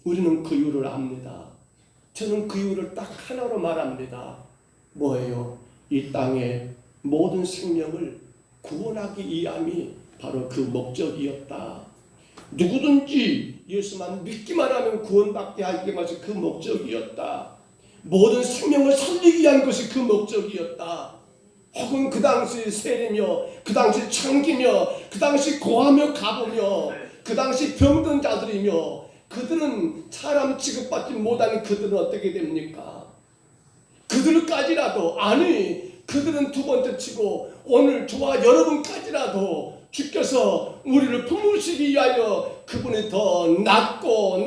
우리는 그 이유를 압니다. 저는 그 이유를 딱 하나로 말합니다. 뭐예요? 이 땅의 모든 생명을 구원하기 위함이 바로 그 목적이었다. 누구든지 예수만 믿기만 하면 구원받게 하기 것이 그 목적이었다. 모든 생명을 살리기 위한 것이 그 목적이었다. 혹은 그 당시 세리며, 그 당시 창기며, 그 당시 고하며 가보며, 그 당시 병든 자들이며, 그들은 사람 취급받지 못하는 그들은 어떻게 됩니까? 그들까지라도, 아니 그들은 두 번째 치고 오늘 저와 여러분까지라도 주께서 우리를 품으시기 위하여 그분이 더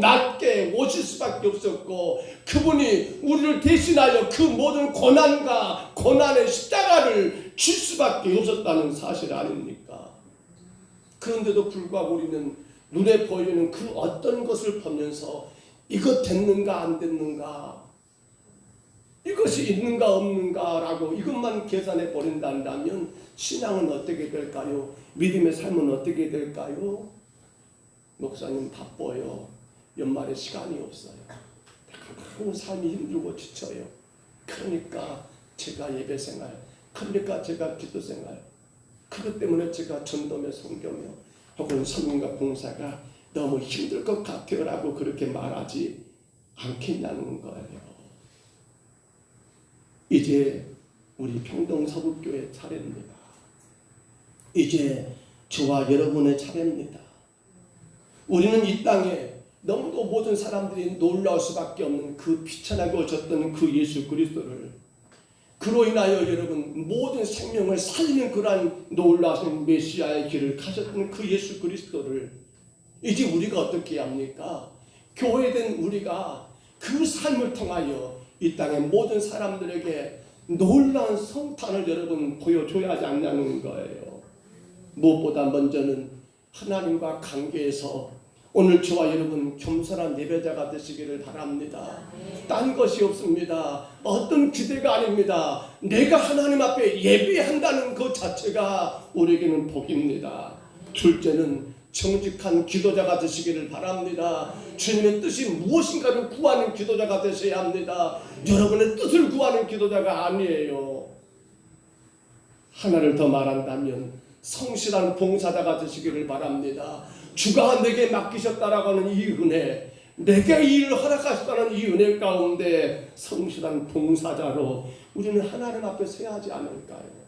낮게 오실 수밖에 없었고, 그분이 우리를 대신하여 그 모든 고난과 고난의 십자가를 칠 수밖에 없었다는 사실 아닙니까? 그런데도 불구하고 우리는 눈에 보이는 그 어떤 것을 보면서 이것 됐는가 안 됐는가, 이것이 있는가 없는가라고 이것만 계산해 버린다면 신앙은 어떻게 될까요? 믿음의 삶은 어떻게 될까요? 목사님 바빠요. 연말에 시간이 없어요. 너무 삶이 힘들고 지쳐요. 그러니까 제가 예배 생활, 그러니까 제가 기도 생활, 그것 때문에 제가 전도며 선교며 혹은 선민과 봉사가 너무 힘들 것 같아요 라고 그렇게 말하지 않겠냐는 거예요. 이제 우리 평동서북교회 차례입니다. 이제 저와 여러분의 차례입니다. 우리는 이 땅에 너무도 모든 사람들이 놀라울 수밖에 없는 그 비천하게 오셨던 그 예수 그리스도를, 그로 인하여 여러분 모든 생명을 살리는 그러한 놀라운 메시아의 길을 가셨던 그 예수 그리스도를 이제 우리가 어떻게 합니까? 교회된 우리가 그 삶을 통하여 이 땅의 모든 사람들에게 놀라운 성탄을 여러분 보여줘야 하지 않냐는 거예요. 무엇보다 먼저는 하나님과 관계에서 오늘 저와 여러분 겸손한 예배자가 되시기를 바랍니다. 딴 것이 없습니다. 어떤 기대가 아닙니다. 내가 하나님 앞에 예배한다는 것 자체가 우리에게는 복입니다. 둘째는 정직한 기도자가 되시기를 바랍니다. 주님의 뜻이 무엇인가를 구하는 기도자가 되셔야 합니다. 여러분의 뜻을 구하는 기도자가 아니에요. 하나를 더 말한다면 성실한 봉사자가 되시기를 바랍니다. 주가 내게 맡기셨다라고 하는 이 은혜, 내게 이 일을 허락하셨다는 이 은혜 가운데 성실한 봉사자로 우리는 하나님 앞에 서야 하지 않을까요?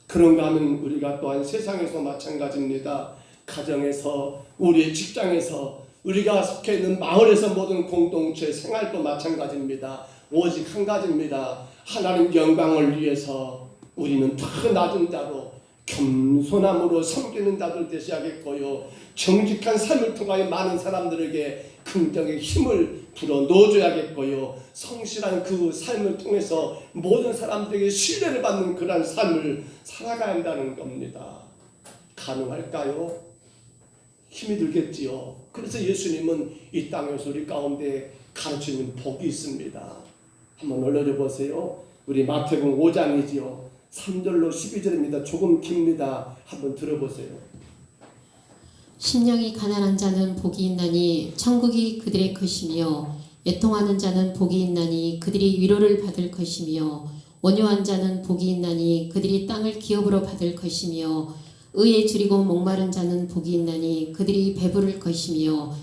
그런가 하면 우리가 또한 세상에서 마찬가지입니다. 가정에서, 우리의 직장에서, 우리가 속해 있는 마을에서 모든 공동체 생활도 마찬가지입니다. 오직 한 가지입니다. 하나님 영광을 위해서 우리는 더 낮은 자로 겸손함으로 섬기는 자들 되셔야겠고요. 정직한 삶을 통하여 많은 사람들에게 긍정의 힘을 불어 넣어줘야겠고요. 성실한 그 삶을 통해서 모든 사람들에게 신뢰를 받는 그런 삶을 살아가야 한다는 겁니다. 가능할까요? 힘이 들겠지요. 그래서 예수님은 이 땅에서 우리 가운데 가르치는 복이 있습니다. 한번 올려줘 보세요. 우리 마태복음 5장이지요. 3절로 12절입니다. 조금 깁니다. 한번 들어보세요. 심령이 가난한 자는 복이 있나니 천국이 그들의 것이며 애통하는 자는 복이 있나니 그들이 위로를 받을 것이며 온유한 자는 복이 있나니 그들이 땅을 기업으로 받을 것이며 의에 줄이고 목마른 자는 복이 있나니 그들이 배부를 것이며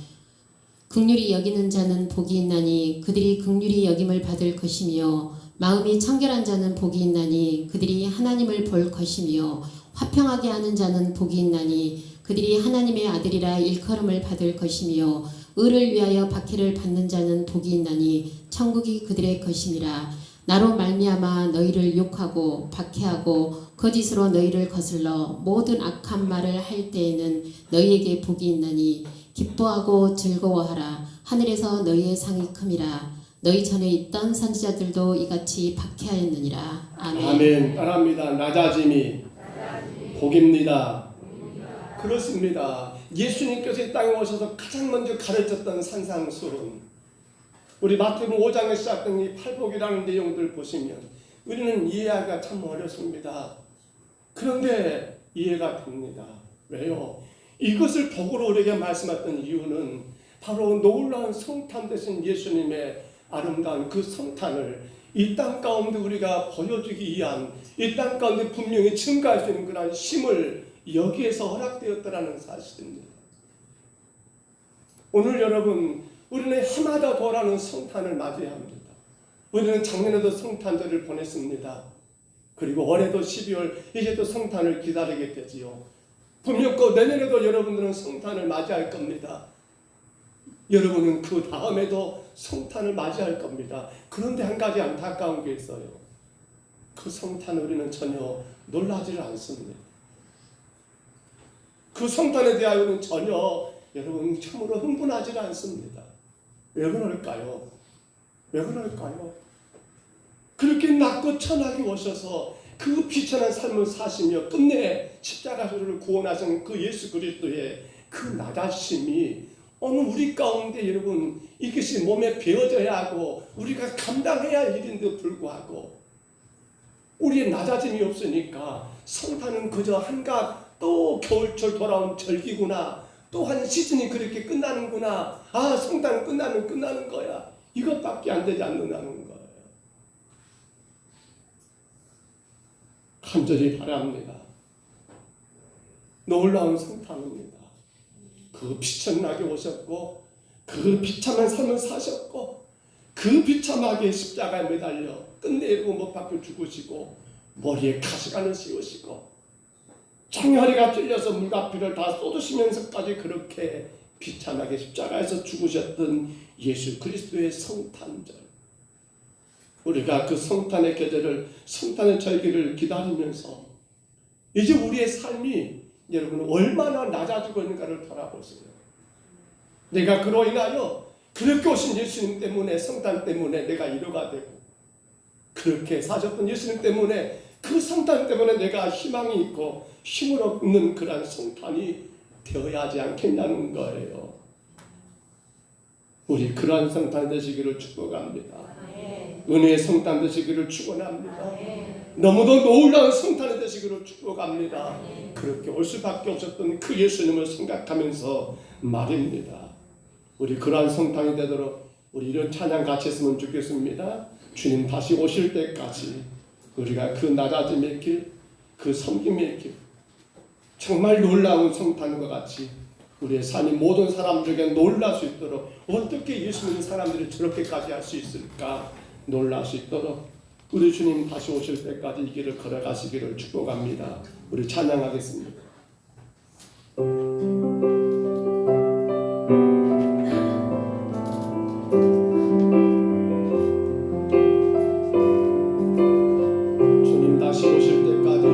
긍휼히 여기는 자는 복이 있나니 그들이 긍휼히 여김을 받을 것이며 마음이 청결한 자는 복이 있나니 그들이 하나님을 볼 것이며 화평하게 하는 자는 복이 있나니 그들이 하나님의 아들이라 일컬음을 받을 것이며 의를 위하여 박해를 받는 자는 복이 있나니 천국이 그들의 것임이라. 나로 말미암아 너희를 욕하고 박해하고 거짓으로 너희를 거슬러 모든 악한 말을 할 때에는 너희에게 복이 있나니 기뻐하고 즐거워하라. 하늘에서 너희의 상이 큼이라. 너희 전에 있던 선지자들도 이같이 박해하였느니라. 아멘. 아멘. 따라합니다. 낮아짐이 복입니다. 그렇습니다. 예수님께서 이 땅에 오셔서 가장 먼저 가르쳤던 산상수훈, 우리 마태복음 5장에 시작된 이 팔복이라는 내용들 보시면 우리는 이해하기가 참 어렵습니다. 그런데 이해가 됩니다. 왜요? 이것을 복으로 우리에게 말씀했던 이유는 바로 놀라운 성탄 되신 예수님의 아름다운 그 성탄을 이 땅 가운데 우리가 보여주기 위한, 이 땅 가운데 분명히 증가할 수 있는 그런 힘을 여기에서 허락되었다는 사실입니다. 오늘 여러분, 우리는 해마다 돌아오는 성탄을 맞이해야 합니다. 우리는 작년에도 성탄절을 보냈습니다. 그리고 올해도 12월 이제 또 성탄을 기다리게 되지요. 분명 그 내년에도 여러분들은 성탄을 맞이할 겁니다. 여러분은 그 다음에도 성탄을 맞이할 겁니다. 그런데 한 가지 안타까운 게 있어요. 그 성탄을 우리는 전혀 놀라지를 않습니다. 그 성탄에 대하여는 전혀 여러분 참으로 흥분하지 않습니다. 왜 그럴까요? 왜 그럴까요? 그렇게 낮고 천하게 오셔서 그 비천한 삶을 사시며 끝내 십자가를 구원하신 그 예수 그리스도의 그 낮아심이 오늘 우리 가운데 여러분 이것이 몸에 배어져야 하고 우리가 감당해야 할 일인데도 불구하고 우리의 낮아짐이 없으니까 성탄은 그저 한갓 또 겨울철 돌아온 절기구나, 또 한 시즌이 그렇게 끝나는구나, 아 성탄은 끝나는 거야, 이것밖에 안 되지 않는다는 거예요. 간절히 바랍니다. 놀라운 성탄입니다. 그 비천하게 오셨고 그 비참한 삶을 사셨고 그 비참하게 십자가에 매달려 끝내 못 박혀 죽으시고 머리에 가시관을 씌우시고 창허리가 찔려서 물과 피를 다 쏟으시면서까지 그렇게 비참하게 십자가에서 죽으셨던 예수 그리스도의 성탄절, 우리가 그 성탄의 계절을, 성탄의 절기를 기다리면서 이제 우리의 삶이 여러분 얼마나 낮아지고 있는가를 돌아보세요. 내가 그로 인하여 그렇게 오신 예수님 때문에, 성탄 때문에 내가 위로가 되고, 그렇게 사셨던 예수님 때문에, 그 성탄 때문에 내가 희망이 있고 힘을 얻는 그런 성탄이 되어야 하지 않겠냐는 거예요. 우리 그러한 성탄 되시기를 축복합니다. 은혜의 성탄 되시기를 축원합니다. 너무도 놀라운 성탄이 되시기를 축복합니다. 그렇게 올 수밖에 없었던 그 예수님을 생각하면서 말입니다. 우리 그러한 성탄이 되도록 우리 이런 찬양 같이 했으면 좋겠습니다. 주님 다시 오실 때까지 우리가 그 낮아짐의 길, 그 섬김의 길, 정말 놀라운 성탄과 같이 우리의 삶이 모든 사람들에게 놀랄 수 있도록, 어떻게 예수 믿는 사람들이 저렇게까지 할 수 있을까 놀랄 수 있도록 우리 주님 다시 오실 때까지 이 길을 걸어가시기를 축복합니다. 우리 찬양하겠습니다. 주님 다시 오실 때까지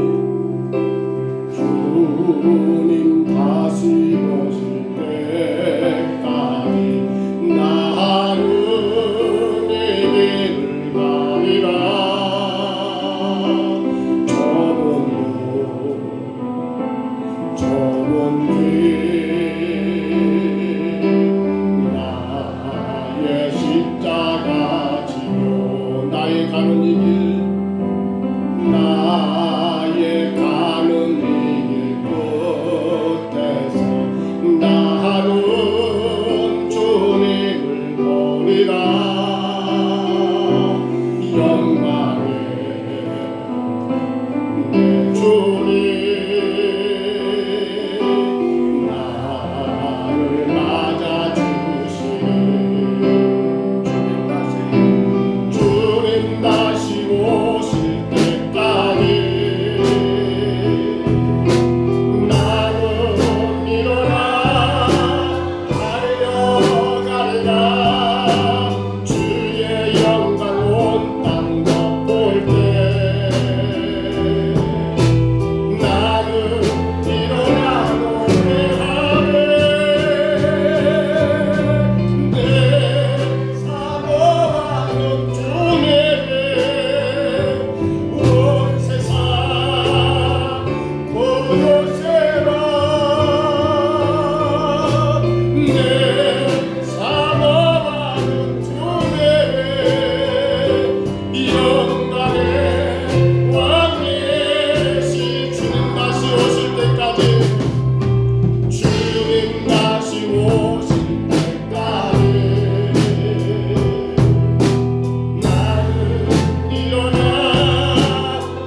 나오리라 영광에 내 주님 나를 맞아주시니 주님 다시 오실 때까지 나는 일어나 달려가리라 주의 영광 온 땅 덮을 때 나는 일어나 노래하네 내 사모하는 주님의 온 세상 보여세라 내 사모하는 주님의 영광의 왕이시 주님 다시 오실 때까지 주님 다시 오실 때까지 나는 일어나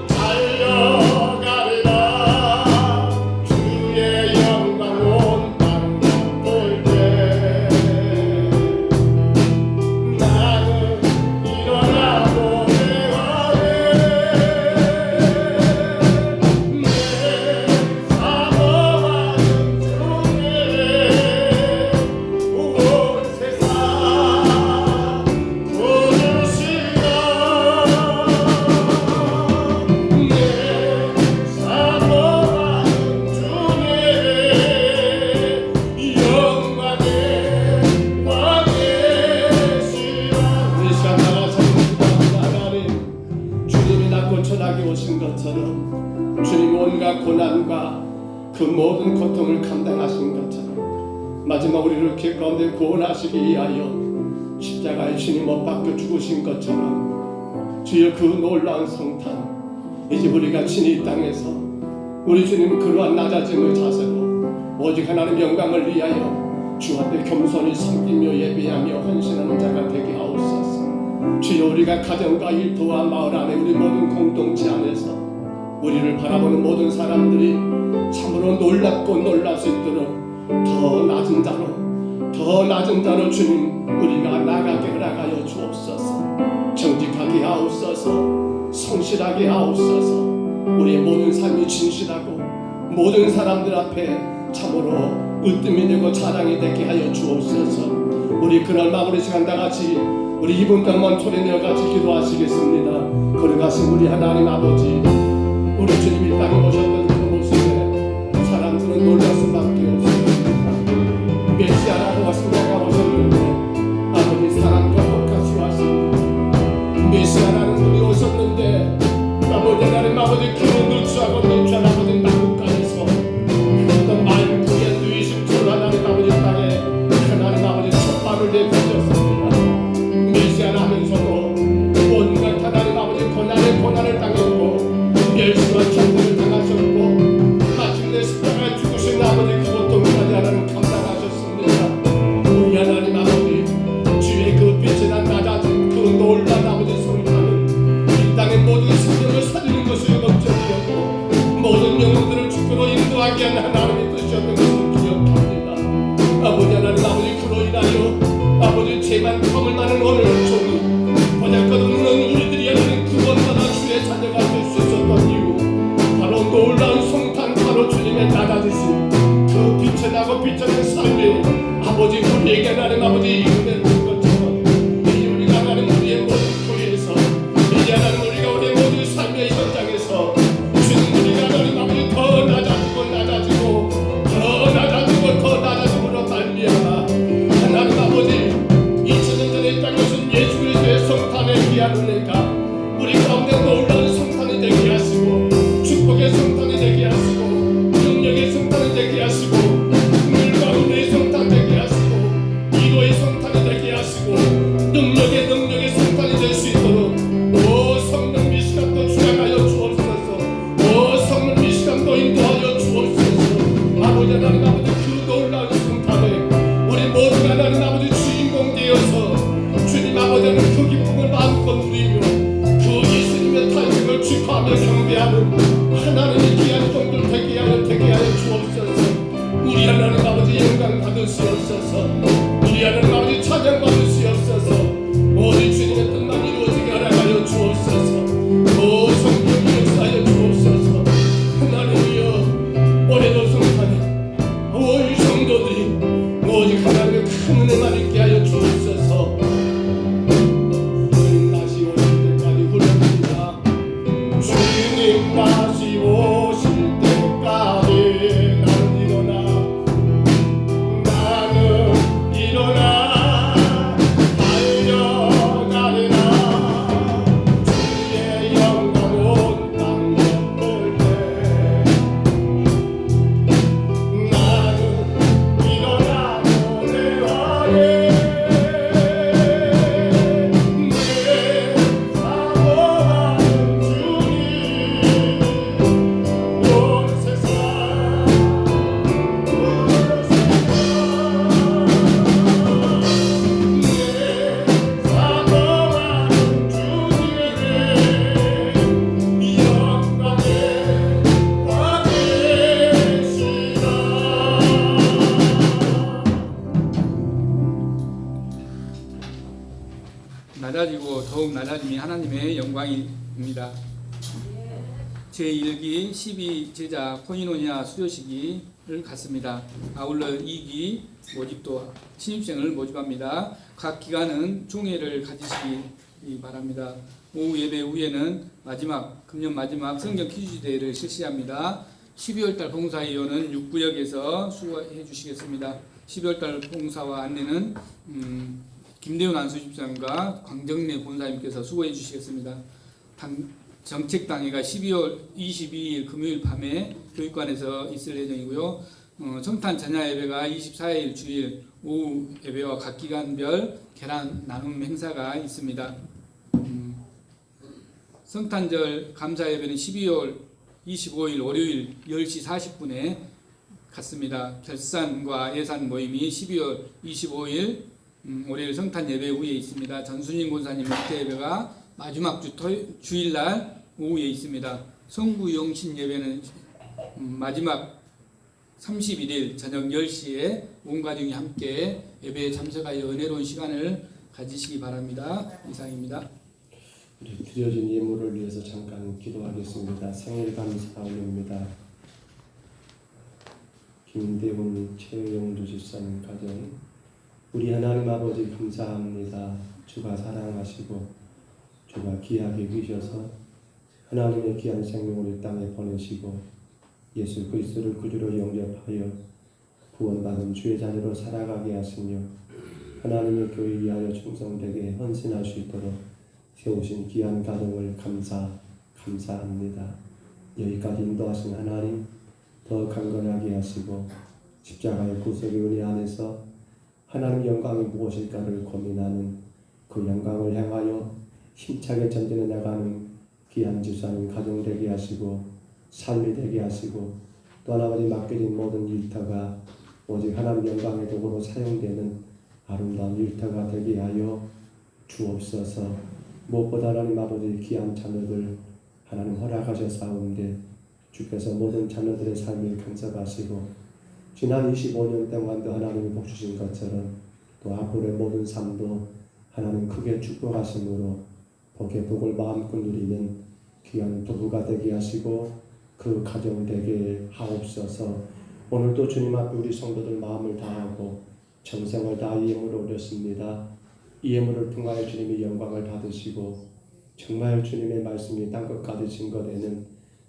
달려가리라 주의 영광 온 땅 덮을 때 나는 일어나 노래하네 내 사모하는 주님의 온 세상 보여주시라 내 사모하는 주님의 영광의 왕이시라 이 시간 나가서 기도합니다. 하나님 주님이 낮고 천하게 오신 것처럼 주님 온갖 고난과 그 모든 고통을 감당하신 것처럼 마지막 우리를 길 가운데 구원하시기 위하여 십자가에 주님 못 박혀 죽으신 것처럼 주여 그 놀라운 성탄 이제 우리가 친히 이 땅에서 우리 주님 그러한 낮아짐의 자세로 오직 하나님 영광을 위하여 주 앞에 겸손히 섬기며 예배하며 헌신하는 자가 되게 하옵소서. 주여 우리가 가정과 일터와 마을 안에 우리 모든 공동체 안에서 우리를 바라보는 모든 사람들이 참으로 놀랍고 놀랄 수 있도록 더 낮은 자로 주님 우리가 나가게 허락하여 주옵소서. 정직하게 하옵소서. 성실하게 하옵소서. 우리의 모든 삶이 진실하고 모든 사람들 앞에 참으로 으뜸이 되고 자랑이 되게 하여 주옵소서. 우리 그날 마무리 시간 다 같이 우리 2분 동안 소리내어 같이 기도하시겠습니다. 걸어가신 우리 하나님 아버지, 우리 주님 이 땅에 오셨던 그 모습에 사람들은 놀랄 수밖에 없습니다. 메시아라고 생각하셨는데 아버지 사람과 똑같이 왔습니다. 메시아라는 분이 오셨는데 아버지 하나님 아버지 기운을 취하고 노출한 아버지 마국간에서 어떤 말구의 누이심처럼 하나님 아버지 땅에 하나님 아버지 촛발을 내비쳤습니다. 메시아라 하면서도 온갖 하나님 아버지 고난을 당했고 멸시와 천대를 당하셨고 마침내 십자가에 죽으신 아버지 그 고통까지 하나님 감당하셨습니다. 우리 하나님 아버지 주의 그 빛이 난 낮아진 그 놀라운 아버지 성탄은 이 땅의 모든 생명을 살리는 것이 목적이었고 모든 영혼들을 주께로 인도하게 하는 하나님의 뜻이었던 것을 기억합니다. 아버지 하나님 아버지 그로 인하여 아버지 죄만 범을 많은 오늘 종이 보잘것없는 우리들이 하나님 구원받아 주의 자녀가 될 수 있었던 이유 바로 놀라운 성탄 바로 주님의 낮아지신 그 빛에 나고 빛나는 삶에 아버지 우리에게 하나님 아버지 은혜를 준 것처럼 이제 우리가 하나님 우리의 모든 교회에서 이제 하나님 우리가 우리의 모든 삶의 현장에서 주님 우리가 하나님 아버지 더 낮아지고 더 낮아짐으로 말미암아 하나님 아버지 2000년 전에 이 땅에 오신 예수 그리스도의 성탄에 귀한 은혜가 우리 가운데 놀라운 성탄이 되게 하시고 축복의 성탄이 되게 하시고 능력의 성탄이 되게 하시고 긍휼과 은혜의 성탄 되게 하시고 위로의 성탄이 되게 하시고 능력의 성탄이 될 수 있도록 오 성령 이 시간도 주장하여 주옵소서. 오 성령 이 시간도 인도하여 주옵소서. 아버지 하나님 아버지 그 놀라운 성탄에 우리 모두가 하나님 아버지 주인공 되어서 마음껏 누리며 그 예수님의 탄생을 축하하며 경배하는 하나님의 귀한 종들 되게 하여 주옵소서. 우리 하나님 아버지 영광 받으시옵소서. 우리 하나님 아버지 찬양 받으시옵소서. 모든 주님의 뜻만 이루어지게 허락하여 주옵소서. 오 성령 역사하여 주옵소서. 하나님이여 올해도 성탄에 온 성도들이 오직 하나님의 큰 은혜만 있게 하여 주옵소서. 주님 다시 오실 때까지 부릅니다. 주님 다시 오실 때까지 나는 일어나 달려가리라. 주의 영광 땅 덮을 때 나는 일어나 노래하리. 내 사모하는 주님 온 세상 낮아지고 더욱 낮아짐이 하나님의 영광입니다. 제1기 12제자 코이노니아 수료식을 갖습니다. 아울러 2기 모집도 신입생을 모집합니다. 각 기관은 종회를 가지시기 바랍니다. 오후 예배 후에는 금년 마지막 성경 퀴즈 대회를 실시합니다. 12월달 봉사위원은 6구역에서 수고해 주시겠습니다. 12월달 봉사와 안내는 김대훈 안수집사님과 광정래 본사님께서 수고해 주시겠습니다. 정책당회가 12월 22일 금요일 밤에 교육관에서 있을 예정이고요. 성탄 전야 예배가 24일 주일 오후 예배와 각 기관별 계란 나눔 행사가 있습니다. 성탄절 감사 예배는 12월 25일 월요일 10시 40분에 갖습니다. 결산과 예산 모임이 12월 25일 월요일 성탄 예배 후에 있습니다. 전순인 권사님 목태 예배가 마지막 주일날 오후에 있습니다. 성구용신 예배는 마지막 31일 저녁 10시에 온 가족이 함께 예배에 참석하여 은혜로운 시간을 가지시기 바랍니다. 이상입니다. 우리 드려진 예물을 위해서 잠깐 기도하겠습니다. 생일 감사 올립니다. 김대훈 최영두 집사님 가정, 우리 하나님 아버지 감사합니다. 주가 사랑하시고 주가 귀하게 계셔서 하나님의 귀한 생명을 이 땅에 보내시고 예수 그리스도를 구주로 영접하여 구원받은 주의 자녀로 살아가게 하시며 하나님의 교회 위하여 충성되게 헌신할 수 있도록 세우신 귀한 가정을 감사합니다. 여기까지 인도하신 하나님 더 강건하게 하시고 십자가의 구속의 은혜 안에서 하나님 영광이 무엇일까를 고민하는 그 영광을 향하여 힘차게 전진해 나가는 귀한 집사님 가정 되게 하시고 삶이 되게 하시고 또 아버지 맡겨진 모든 일터가 오직 하나님 영광의 도구로 사용되는 아름다운 일터가 되게 하여 주옵소서. 무엇보다 하나님 아버지 귀한 자녀들 하나님 허락하셨사온데 주께서 모든 자녀들의 삶을 간섭하시고 지난 25년 동안도 하나님이 복 주신 것처럼 또 앞으로의 모든 삶도 하나님 크게 축복하심으로 복의 복을 마음껏 누리는 귀한 부부가 되게 하시고 그 가정 되게 하옵소서. 오늘도 주님 앞에 우리 성도들 마음을 다하고 정성을 다하 예물을 올렸습니다. 이 예물을 통하여 주님의 영광을 받으시고 정말 주님의 말씀이 땅끝까지 증거되는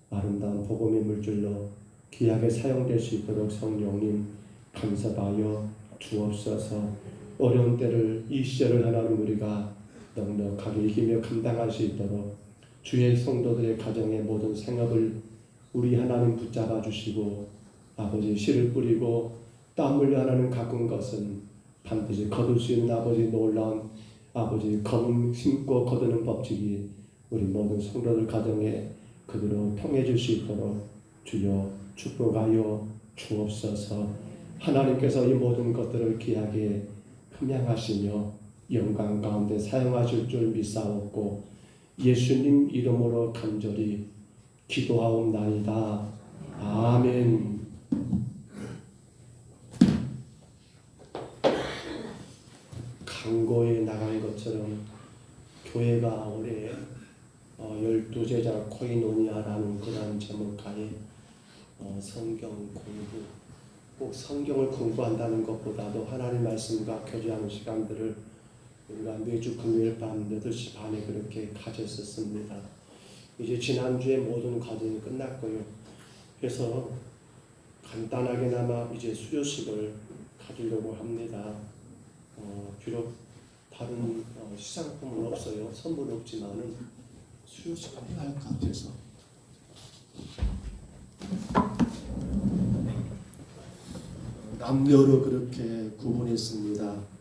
아름다운 복음의 물줄로 귀하게 사용될 수 있도록 성령님 간섭하여 주옵소서. 어려운 때를 이 시절을 하나님 우리가 넉넉하게 이기며 감당할 수 있도록 주의 성도들의 가정의 모든 생업을 우리 하나님 붙잡아 주시고 아버지 씨를 뿌리고 땀 흘려 하나님 가꾼 것은 반드시 거둘 수 있는 아버지 놀라운 아버지 검은 심고 거두는 법칙이 우리 모든 성도들 가정에 그대로 통해 줄 수 있도록 주여 축복하여 주옵소서. 하나님께서 이 모든 것들을 귀하게 흠양하시며 영광 가운데 사용하실 줄 믿사옵고 예수님 이름으로 간절히 기도하옵나이다. 아멘. 광고에 나간 것처럼 교회가 올해 12제자 코이노니아라는 그런 제목하에 성경 공부, 꼭 성경을 공부한다는 것보다도 하나님 말씀과 교제하는 시간들을 우리가 매주 금요일 밤 8시 반에 그렇게 가졌었습니다. 이제 지난주에 모든 과정이 끝났고요. 그래서 간단하게나마 이제 수료식을 가지려고 합니다. 비록 다른 시상품은 없어요. 선물은 없지만은 수료식을 해야 할 것 같아서 남녀로 그렇게 구분했습니다.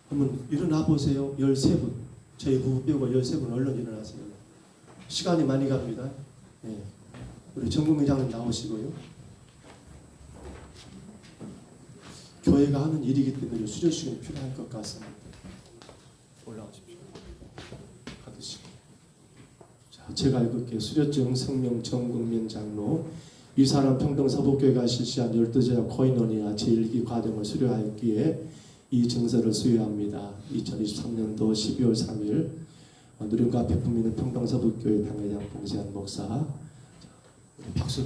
한번 일어나 보세요. 13분. 저희 부부 빼고 13분 얼른 일어나세요. 시간이 많이 갑니다. 네. 우리 정국회장님 나오시고요. 교회가 하는 일이기 때문에 수료식은 필요할 것 같습니다. 올라오십시오. 받으시고. 자, 제가 읽을게요. 수료증 성명 정국민 장로 이 사람 평동서북교회가 실시한 12제자 코이노니아 제1기 과정을 수료하였기에 이 증서를 수여합니다. 2023년도 12월 3일 누림과 베품 있는 평동서북교회 당회장 봉세한 목사. 자, 박수.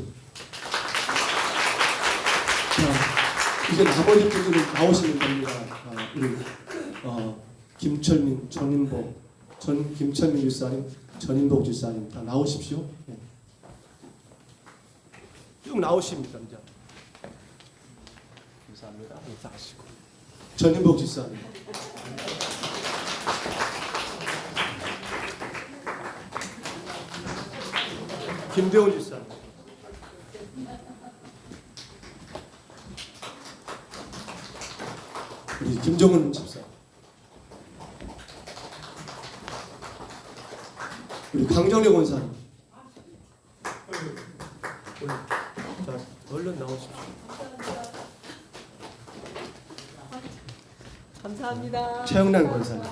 자, 이제 나머지 분들은 나오시면 됩니다. 우리 김철민, 김철민 집사님, 전인복 집사님 다 나오십시오. 네. 쭉 나오십니다. 이제. 감사합니다. 인사하시고. 전인복 집사님. 김대원 집사님. 우리 김정은 집사. 우리 강정래 권사님. 자, 얼른 나오십시오. 감사합니다. 최영란 권사님.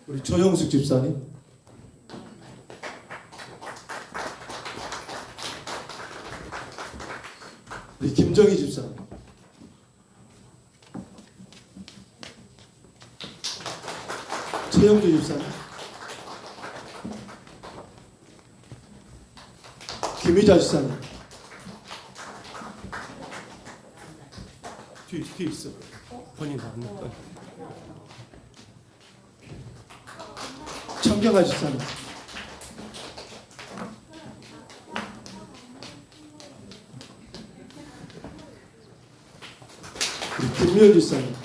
우리 조영숙 집사님. 우리 김정희 집사님. 최영주 집사님. 김희자 집사님. 뒤에 있어. 본인 안 났다. 청경아 집사님. 우리 김미연 집사님.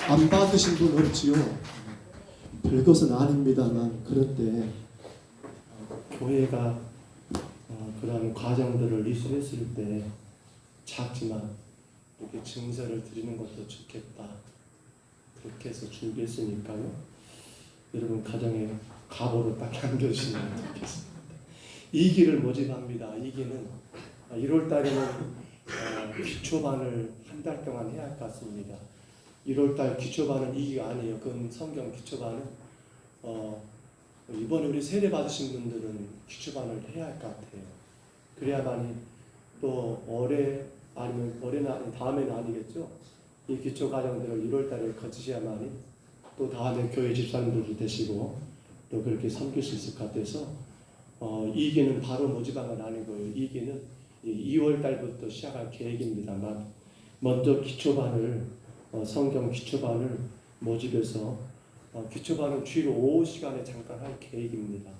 안 받으신 분 없지요? 별것은 아닙니다만 그럴 때 교회가 그런 과정들을 이수했을 때 작지만 이렇게 증서를 드리는 것도 좋겠다. 그렇게 해서 준비했으니까요. 여러분 가정에 가보로 딱 남겨주시면 좋겠습니다. 2기를 모집합니다. 2기는 1월 달에는 기초반을 한 달 동안 해야 할 것 같습니다. 1월 달 기초반은 2기가 아니에요. 그건 성경 기초반은 이번에 우리 세례 받으신 분들은 기초반을 해야 할 것 같아요. 그래야만이 또 올해 아니면 올해는 아니 다음에는 아니겠죠. 이 기초 과정들을 1월 달에 거치셔야만이 또 다음에 교회 집사님들도 되시고 또 그렇게 섬길 수 있을 것 같아서 2기는 바로 모집한 건 아니고요. 2기는 2월 달부터 시작할 계획입니다만 먼저 기초반을 성경 기초반을 모집해서 기초반은 주일 오후 시간에 잠깐 할 계획입니다.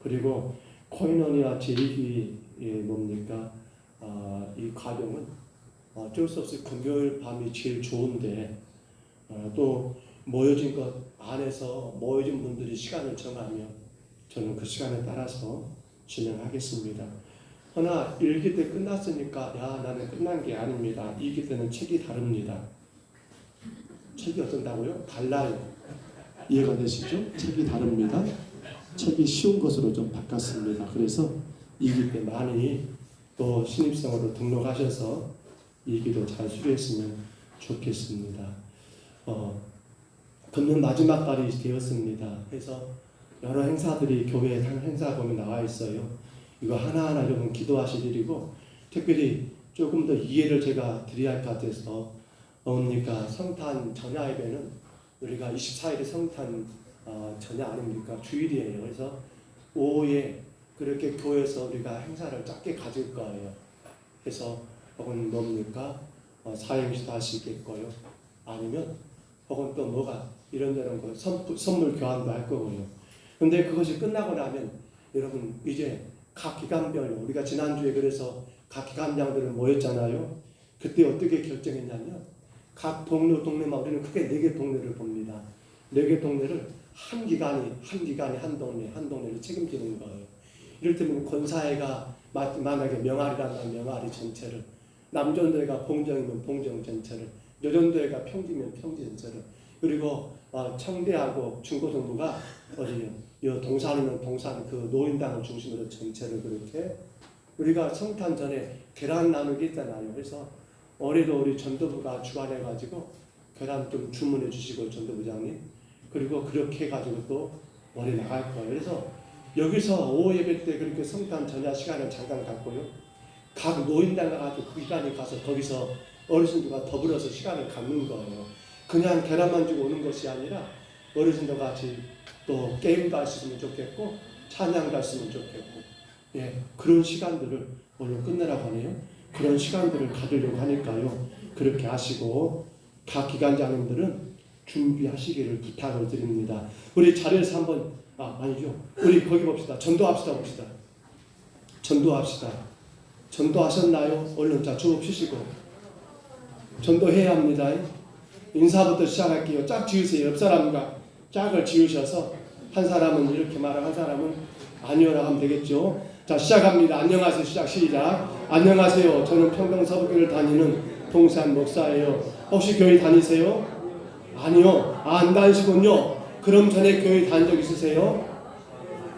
그리고 코이노니아 제2기 뭡니까? 이 과정은 어쩔 수 없이 금요일 밤이 제일 좋은데 또 모여진 것 안에서 모여진 분들이 시간을 정하면 저는 그 시간에 따라서 진행하겠습니다. 허나 1기 때 끝났으니까 야 나는 끝난 게 아닙니다. 2기 때는 책이 다릅니다. 책이 어떤다고요? 달라요. 이해가 되시죠? 책이 다릅니다. 책이 쉬운 것으로 좀 바꿨습니다. 그래서 2기 때 많이 또 신입생으로 등록하셔서 2기도 잘 수료했으면 좋겠습니다. 금년 마지막 달이 되었습니다. 그래서 여러 행사들이 교회 행사 보면 나와 있어요. 이거 하나하나 여러분 기도하실 일이고, 특별히 조금 더 이해를 제가 드려야 할 것 같아서, 그러니까 성탄 전야 예배는 우리가 24일이 성탄 전야 아닙니까? 주일이에요. 그래서 오후에 그렇게 교회에서 우리가 행사를 작게 가질 거예요. 그래서 혹은 뭡니까? 사행시도 할 수 있겠고요. 아니면 혹은 또 뭐가 이런저런 거 선물 교환도 할 거고요. 근데 그것이 끝나고 나면 여러분 이제 각 기관별, 우리가 지난주에 그래서 각 기관장들을 모였잖아요. 그때 어떻게 결정했냐면 각 동네만 우리는 크게 4개 동네를 봅니다. 4개 동네를 한 기관이 한 동네를 책임지는 거예요. 이를테면 권사회가 만약에 명아리라면 명아리 전체를, 남전도회가 봉정이면 봉정 전체를, 여전도회가 평지면 평지 전체를, 그리고 청대하고 중고등부가 어디요? 동산이면 동산 그 노인당을 중심으로 전체를 그렇게, 우리가 성탄 전에 계란 나누기 있잖아요. 그래서 올해도 우리 전도부가 주관해가지고 계란 좀 주문해 주시고 전도부장님, 그리고 그렇게 해가지고 또 올해 나갈 거예요. 그래서 여기서 오후 예배 때 그렇게 성탄 전야 시간을 잠깐 갖고요. 각 노인당 가가지고 그 기간에 가서 거기서 어르신들과 더불어서 시간을 갖는 거예요. 그냥 계란만 주고 오는 것이 아니라 어르신들 같이 또 게임도 할 수 있으면 좋겠고 찬양도 할 수 있으면 좋겠고, 예, 그런 시간들을 오늘 끝내라고 하네요. 그런 시간들을 가지려고 하니까요. 그렇게 하시고 각 기관장님들은 준비하시기를 부탁을 드립니다. 우리 자리에서 한번 아니죠. 우리 거기 봅시다. 전도합시다. 전도합시다. 전도하셨나요? 얼른 자 주먹 피시고 전도해야 합니다. 인사부터 시작할게요. 짝 지으세요. 옆 사람과 짝을 지으셔서 한 사람은 이렇게 말하고 한 사람은 아니요라고 하면 되겠죠. 자 시작합니다. 안녕하세요. 시작. 안녕하세요. 저는 평동 서북교를 다니는 동산 목사예요. 혹시 교회 다니세요? 아니요. 안 다니시군요. 그럼 전에 교회 다닌 적 있으세요?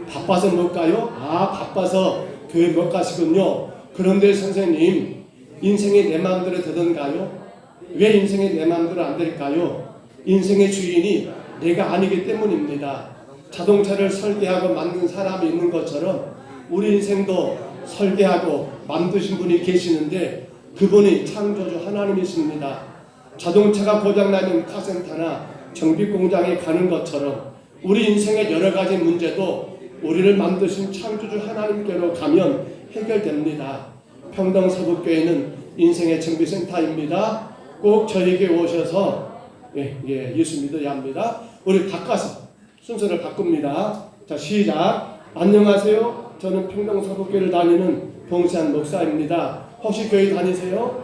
바빠서 못 가요? 바빠서 교회 못 가시군요. 그런데 선생님, 인생이 내 마음대로 되던가요? 왜 인생이 내 마음대로 안 될까요? 인생의 주인이 내가 아니기 때문입니다. 자동차를 설계하고 만든 사람이 있는 것처럼 우리 인생도 설계하고 만드신 분이 계시는데 그분이 창조주 하나님이십니다. 자동차가 고장나면 카센터나 정비공장에 가는 것처럼 우리 인생의 여러 가지 문제도 우리를 만드신 창조주 하나님께로 가면 해결됩니다. 평동 서북교회는 인생의 정비센터입니다. 꼭 저에게 오셔서 예수 믿어야 합니다. 우리 바꿔서 순서를 바꿉니다. 자 시작. 안녕하세요. 저는 평동 서북교회를 다니는 봉산 목사입니다. 혹시 교회 다니세요?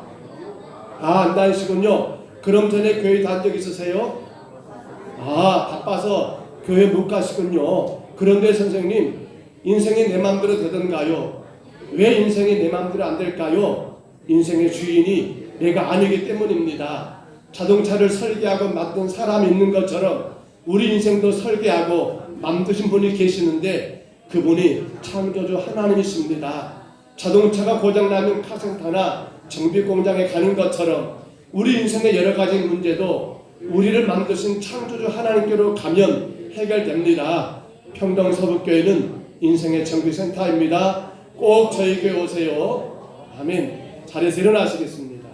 안 다니시군요. 그럼 전에 교회 다닌 적 있으세요? 바빠서 교회 못 가시군요. 그런데 선생님, 인생이 내 마음대로 되던가요? 왜 인생이 내 마음대로 안 될까요? 인생의 주인이 내가 아니기 때문입니다. 자동차를 설계하고 만든 사람이 있는 것처럼 우리 인생도 설계하고 만드신 분이 계시는데 그분이 창조주 하나님이십니다. 자동차가 고장나면 카센터나 정비공장에 가는 것처럼 우리 인생의 여러 가지 문제도 우리를 만드신 창조주 하나님께로 가면 해결됩니다. 평동 서북교회는 인생의 정비센터입니다. 꼭 저에게 오세요. 아멘. 자리에서 일어나시겠습니다.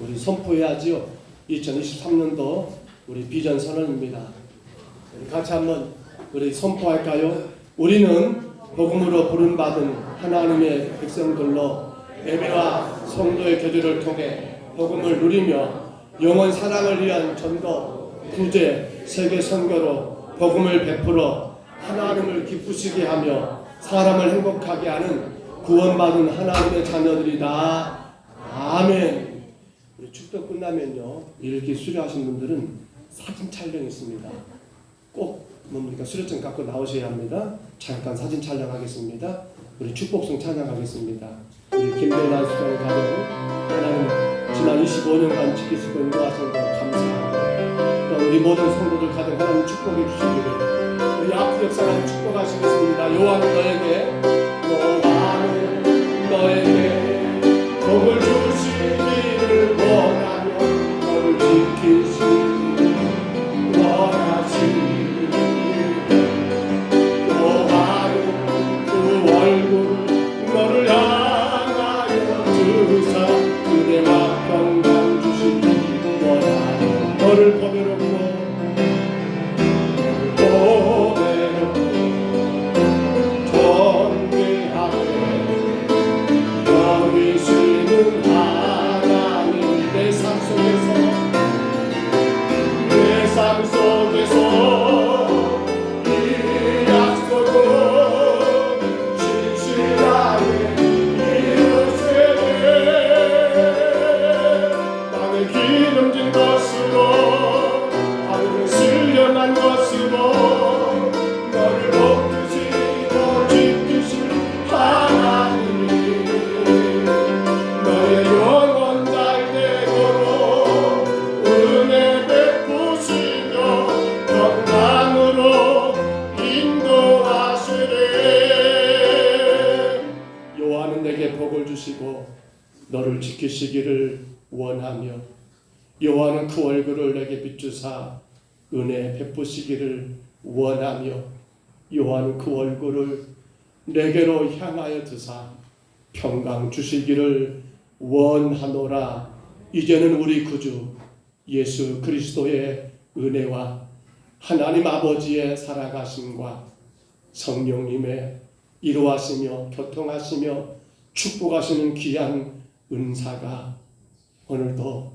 우리 선포해야지요. 2023년도 우리 비전 선언입니다. 우리 같이 한번 우리 선포할까요? 우리는 복음으로 부름받은 하나님의 백성들로 예배와 성도의 교제를 통해 복음을 누리며 영원 사랑을 위한 전도, 구제, 세계 선교로 복음을 베풀어 하나님을 기쁘시게 하며 사람을 행복하게 하는 구원받은 하나님의 자녀들이다. 아멘. 우리 축도 끝나면요, 이렇게 수료하신 분들은 사진 촬영이 있습니다. 꼭 뭡니까? 수료증 갖고 나오셔야 합니다. 잠깐 사진 촬영하겠습니다. 우리 축복송 찬양하겠습니다. 우리 김대란 수장 가정 하나님 지난 25년간 지키시고 인도하신 것 감사하고 또 우리 모든 성도들 가정 하나님 축복해 주시기를 우리 앞으로 역사를 축복하시겠습니다. 여호와는 너에게 복을 주시기를 원하며 너를 지키시기를 원하시니 여호와는 그 얼굴을 너를 향하여 주사 은혜와 평강 주시기를 원하며 너를 보배롭고 기름진 것으로 하늘은 신령한 것으로 너를 복주시고 지키실 하나님이 너의 영혼 잘 되도록 은혜 베푸시며 평강으로 인도하시네. 여호와는 내게 복을 주시고 너를 지키시기를 원하며 여호와는 그 얼굴을 내게 비추사 은혜 베푸시기를 원하며 여호와는 그 얼굴을 내게로 향하여 드사 평강 주시기를 원하노라. 이제는 우리 구주 예수 그리스도의 은혜와 하나님 아버지의 살아가심과 성령님의 이루하시며 교통하시며 축복하시는 귀한 은사가 오늘도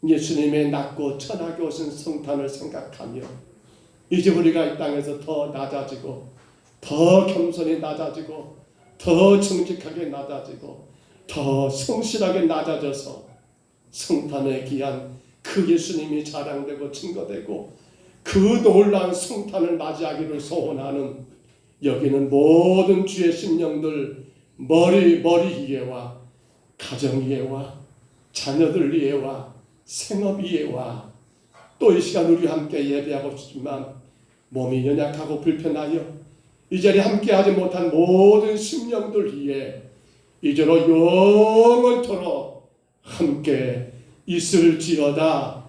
예수님의 낮고 천하게 오신 성탄을 생각하며 이제 우리가 이 땅에서 더 낮아지고 더 겸손히 낮아지고 더 정직하게 낮아지고 더 성실하게 낮아져서 성탄의 귀한 그 예수님이 자랑되고 증거되고 그 놀라운 성탄을 맞이하기를 소원하는 여기는 모든 주의 심령들 머리 위에와 가정 위에와 자녀들 위에와 생업 위에와 또 이 시간 우리 함께 예배하고 싶지만 몸이 연약하고 불편하여 이 자리에 함께하지 못한 모든 심령들 위에 이제로 영원토록 함께 있을지어다.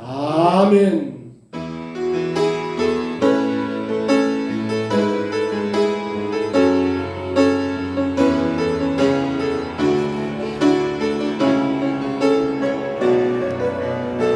아멘.